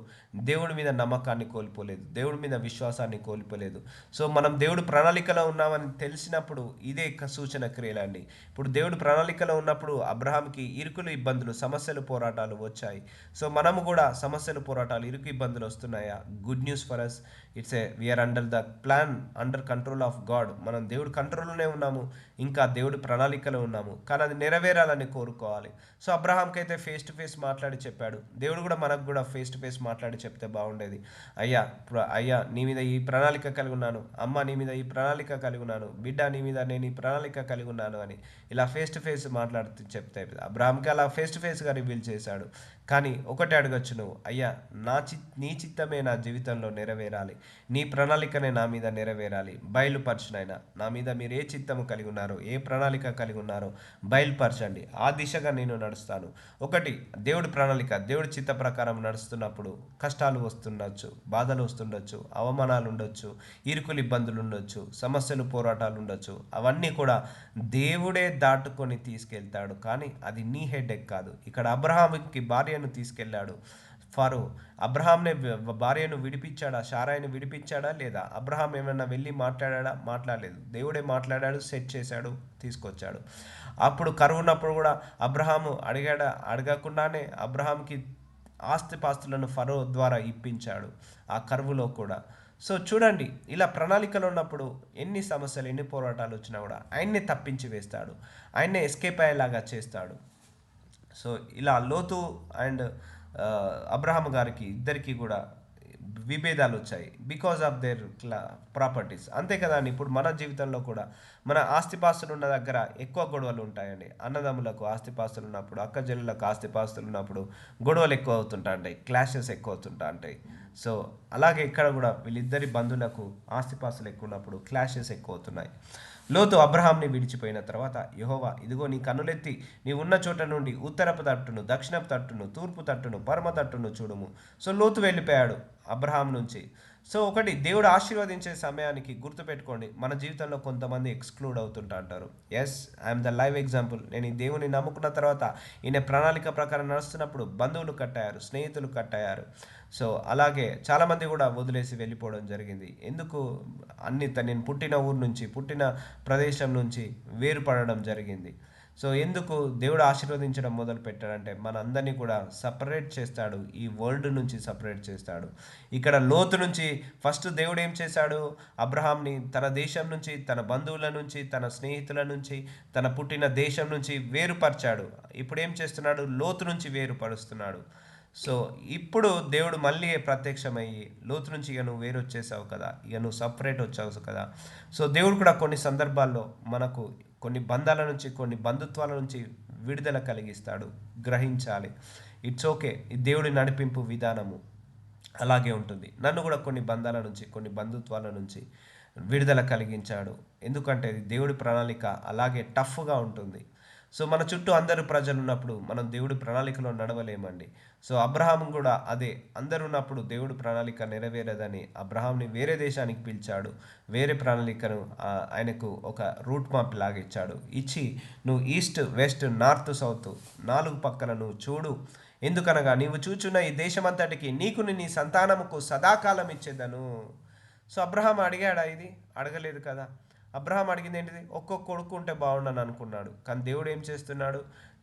A: దేవుడి మీద నమ్మకాన్ని కోల్పోలేదు, దేవుడి మీద విశ్వాసాన్ని కోల్పోలేదు. సో మనం దేవుడు ప్రణాళికలో ఉన్నామని తెలిసినప్పుడు ఇదే సూచన క్రియలండి. ఇప్పుడు దేవుడు ప్రణాళికలో ఉన్నప్పుడు అబ్రహాంకి ఇరుకులు, ఇబ్బందులు, సమస్యలు, పోరాటాలు వచ్చాయి. సో మనము కూడా సమస్యలు, పోరాటాలు, ఇరుకు ఇబ్బందులు వస్తున్నాయా? Good news for us, it's a we are under the plan, under control of God. మనం దేవుడు కంట్రోల్లోనే ఉన్నాము, ఇంకా దేవుడి ప్రణాళికలో ఉన్నాము, కానీ అది నెరవేరాలని కోరుకోవాలి. సో అబ్రహాంకి అయితే ఫేస్ టు ఫేస్ మాట్లాడి చెప్పాడు. దేవుడు కూడా మనకు కూడా ఫేస్ టు ఫేస్ మాట్లాడి చెప్తే బాగుండేది. అయ్యా నీ మీద ఈ ప్రణాళిక కలిగి ఉన్నాను, అమ్మ నీ మీద ఈ ప్రణాళిక కలిగి ఉన్నాను, బిడ్డ నీ మీద నేను ఈ ప్రణాళిక కలిగి ఉన్నాను అని ఇలా ఫేస్ టు ఫేస్ మాట్లాడుతూ చెప్తే అబ్రహాంకి అలా ఫేస్ టు ఫేస్గా రివీల్ చేశాడు. కానీ ఒకటే అడగచ్చు నువ్వు, అయ్యా నీ చిత్తమే నా జీవితంలో నెరవేరాలి, నీ ప్రణాళికనే నా మీద నెరవేరాలి, బయలుపరచునైనా నా మీద మీరు ఏ చిత్తము కలిగి ఉన్నారో, ఏ ప్రణాళిక కలిగి ఉన్నారో బయలుపరచండి, ఆ దిశగా నేను నడుస్తాను. ఒకటి, దేవుడి ప్రణాళిక, దేవుడి చిత్త ప్రకారం నడుస్తున్నప్పుడు కష్టాలు వస్తుండొచ్చు, బాధలు వస్తుండొచ్చు, అవమానాలు ఉండొచ్చు, ఇరుకులు, ఇబ్బందులు ఉండొచ్చు, సమస్యలు, పోరాటాలు ఉండొచ్చు. అవన్నీ కూడా దేవుడే దాటుకొని తీసుకెళ్తాడు. కానీ అది నీ హెడేక్ కాదు. ఇక్కడ అబ్రహాంకి భార్యను తీసుకెళ్ళాడు ఫరో. అబ్రహాంనే భార్యను విడిపించాడా? షారాయిని విడిపించాడా? లేదా? అబ్రహాం ఏమైనా వెళ్ళి మాట్లాడా? మాట్లాడలేదు. దేవుడే మాట్లాడాడు, సెట్ చేశాడు, తీసుకొచ్చాడు. అప్పుడు కరువు ఉన్నప్పుడు కూడా అబ్రహాము అడగకుండానే అబ్రహాంకి ఆస్తిపాస్తులను ఫరో ద్వారా ఇప్పించాడు ఆ కరువులో కూడా. సో చూడండి, ఇలా ప్రణాళికలో ఉన్నప్పుడు ఎన్ని సమస్యలు, ఎన్ని పోరాటాలు వచ్చినా కూడా ఆయన్నే తప్పించి వేస్తాడు, ఆయన్నే ఎస్కేప్ అయ్యేలాగా చేస్తాడు. సో ఇలా లోతు అండ్ అబ్రహాం గారికి ఇద్దరికి కూడా విభేదాలు వచ్చాయి బికాజ్ ఆఫ్ దేర్ ప్రాపర్టీస్. అంతే కదా అండి, ఇప్పుడు మన జీవితంలో కూడా మన ఆస్తిపాస్తులు ఉన్న దగ్గర ఎక్కువ గొడవలు ఉంటాయండి. అన్నదమ్ములకు ఆస్తిపాస్తులు ఉన్నప్పుడు, అక్కజల్లులకు ఆస్తిపాస్తులు ఉన్నప్పుడు గొడవలు ఎక్కువ అవుతుంటాయి, క్లాషెస్ ఎక్కువ అవుతుంటాయి. సో అలాగే ఇక్కడ కూడా వీళ్ళిద్దరి బంధువులకు ఆస్తిపాస్తులు ఎక్కువ ఉన్నప్పుడు క్లాషెస్ ఎక్కువ అవుతున్నాయి. లోతు అబ్రహాంని విడిచిపోయిన తర్వాత, యెహోవా ఇదిగో నీ కన్నులెత్తి నీ ఉన్న చోట నుండి ఉత్తరపు తట్టును, దక్షిణపు తట్టును, తూర్పు తట్టును, పరమ తట్టును చూడుము. సో లోతు వెళ్ళిపోయాడు అబ్రహాం నుంచి. సో ఒకటి, దేవుడు ఆశీర్వదించే సమయానికి గుర్తుపెట్టుకోండి, మన జీవితంలో కొంతమంది ఎక్స్క్లూడ్ అవుతుంటా అంటారు. Yes, I'm the live example. నేను ఈ దేవుని నమ్ముకున్న తర్వాత ఈయన ప్రణాళిక ప్రకారం నడుస్తున్నప్పుడు బంధువులు కట్టారు, స్నేహితులు కట్టారు. సో అలాగే చాలామంది కూడా వదిలేసి వెళ్ళిపోవడం జరిగింది. ఎందుకు? నేను పుట్టిన ఊరు నుంచి, పుట్టిన ప్రదేశం నుంచి వేరుపడడం జరిగింది. సో ఎందుకు దేవుడు ఆశీర్వదించడం మొదలు పెట్టాడంటే మనందరినీ కూడా సపరేట్ చేస్తాడు, ఈ వరల్డ్ నుంచి సపరేట్ చేస్తాడు. ఇక్కడ లోతు నుంచి ఫస్ట్ దేవుడు ఏం చేశాడు? అబ్రహాంని తన దేశం నుంచి, తన బంధువుల నుంచి, తన స్నేహితుల నుంచి, తన పుట్టిన దేశం నుంచి వేరుపరిచాడు. ఇప్పుడు ఏం చేస్తున్నాడు? లోతు నుంచి వేరుపరుస్తున్నాడు. సో ఇప్పుడు దేవుడు మళ్ళీ ప్రత్యక్షమయ్యి, లోతు నుంచి ఇక నువ్వు వేరు వచ్చేసావు కదా, ఇక నువ్వు సపరేట్ వచ్చావు కదా. సో దేవుడు కూడా కొన్ని సందర్భాల్లో మనకు కొన్ని బంధాల నుంచి, కొన్ని బంధుత్వాల నుంచి విడుదల కలిగిస్తాడు. గ్రహించాలి, ఇట్స్ ఓకే, ఈ దేవుడి నడిపింపు విధానము అలాగే ఉంటుంది. నన్ను కూడా కొన్ని బంధాల నుంచి, కొన్ని బంధుత్వాల నుంచి విడుదల కలిగించాడు. ఎందుకంటే ఇది దేవుడి ప్రణాళిక అలాగే టఫ్గా ఉంటుంది. సో మన చుట్టూ అందరు ప్రజలు ఉన్నప్పుడు మనం దేవుడి ప్రణాళికలో నడవలేమండి. సో అబ్రహాం కూడా అదే, అందరు ఉన్నప్పుడు దేవుడి ప్రణాళిక నెరవేరదని అబ్రహాంని వేరే దేశానికి పిలిచాడు. వేరే ప్రణాళికను ఆయనకు ఒక రూట్ మ్యాప్ లాగా ఇచ్చాడు. ఇచ్చి నువ్వు ఈస్ట్, వెస్ట్, నార్త్, సౌత్ 4 పక్కల నువ్వు చూడు, ఎందుకనగా నీవు చూచున్న ఈ దేశమంతటికి నీకు నీ సంతానముకు సదాకాలం ఇచ్చేదను. So Abraham అడిగాడా? ఇది అడగలేదు కదా. అబ్రహాం అడిగింది ఏంటిది? ఒక్కొక్క కొడుకు ఉంటే బాగుండని అనుకున్నాడు. కానీ దేవుడు ఏం చేస్తున్నాడు?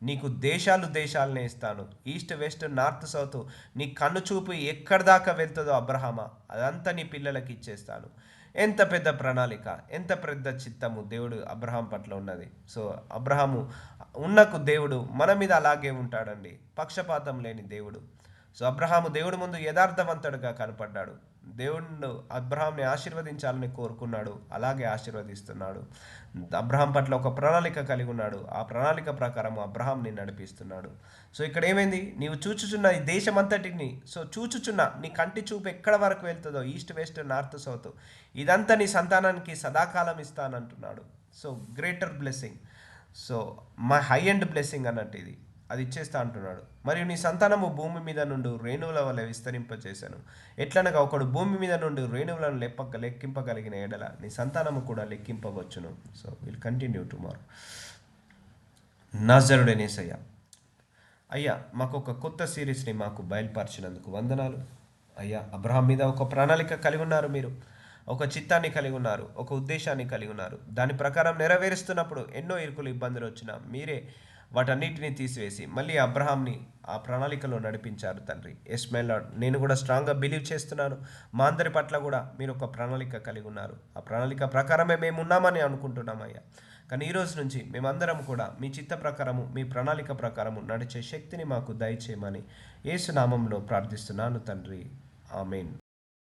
A: నీకు దేశాలనే ఇస్తాను, ఈస్ట్, వెస్ట్, నార్త్, సౌత్, నీ కన్ను చూపు ఎక్కడి దాకా వెళ్తుందో అబ్రహామా అదంతా నీ పిల్లలకి ఇచ్చేస్తాను. ఎంత పెద్ద ప్రణాళిక, ఎంత పెద్ద చిత్తము దేవుడు అబ్రహాం పట్ల ఉన్నది. సో అబ్రహాము ఉన్నకు దేవుడు మన మీద అలాగే ఉంటాడండి, పక్షపాతం లేని దేవుడు. సో అబ్రహాము దేవుడి ముందు యథార్థవంతుడుగా కనపడ్డాడు. దేవుడు అబ్రహాంని ఆశీర్వదించాలని కోరుకున్నాడు, అలాగే ఆశీర్వదిస్తున్నాడు. అబ్రహాం పట్ల ఒక ప్రణాళిక కలిగి ఉన్నాడు, ఆ ప్రణాళిక ప్రకారం అబ్రహాంని నడిపిస్తున్నాడు. సో ఇక్కడ ఏమైంది? నీవు చూచుచున్న ఈ దేశం అంతటిని, సో చూచుచున్న నీ కంటి చూపు ఎక్కడ వరకు వెళ్తుందో, ఈస్ట్, వెస్ట్, నార్త్, సౌత్, ఇదంతా నీ సంతానానికి సదాకాలం ఇస్తానంటున్నాడు. So greater blessing, so my high and blessing అన్నట్టు ఇది, అది ఇచ్చేస్తా అంటున్నాడు. మరియు నీ సంతానము భూమి మీద నుండి రేణువుల వల్ల విస్తరింపచేశాను. ఎట్లనగా ఒకడు భూమి మీద నుండి రేణువులను లెక్కింపగలిగిన ఎడల నీ సంతానము కూడా లెక్కింపవచ్చును. So will continue tomorrow. నజరుడైన యేసయ్య, అయ్యా మాకు ఒక కొత్త సిరీస్ని మాకు బయలుపరిచినందుకు వందనాలు. అయ్యా అబ్రహాం మీద ఒక ప్రణాళిక కలిగి ఉన్నారు మీరు. ఒక చిత్తాన్ని కలిగి ఉన్నారు. ఒక ఉద్దేశాన్ని కలిగి ఉన్నారు. దాని ప్రకారం నెరవేరుస్తున్నప్పుడు ఎన్నో ఇరుకులు ఇబ్బందులు వచ్చినా మీరే వాటన్నిటిని తీసివేసి మళ్ళీ అబ్రహాంని ఆ ప్రణాళికలో నడిపించారు తండ్రి. ఎస్ మై లార్డ్, నేను కూడా స్ట్రాంగ్గా బిలీవ్ చేస్తున్నాను. మా అందరి పట్ల కూడా మీరు ఒక ప్రణాళిక కలిగి ఉన్నారు. ఆ ప్రణాళిక ప్రకారమే మేము ఉన్నామని అనుకుంటున్నాం అయ్యా. కానీ ఈ రోజు నుంచి మేమందరం కూడా మీ చిత్త ప్రకారము మీ ప్రణాళిక ప్రకారము నడిచే శక్తిని మాకు దయచేయమని యేసు నామంలో ప్రార్థిస్తున్నాను తండ్రి. ఆమేన్.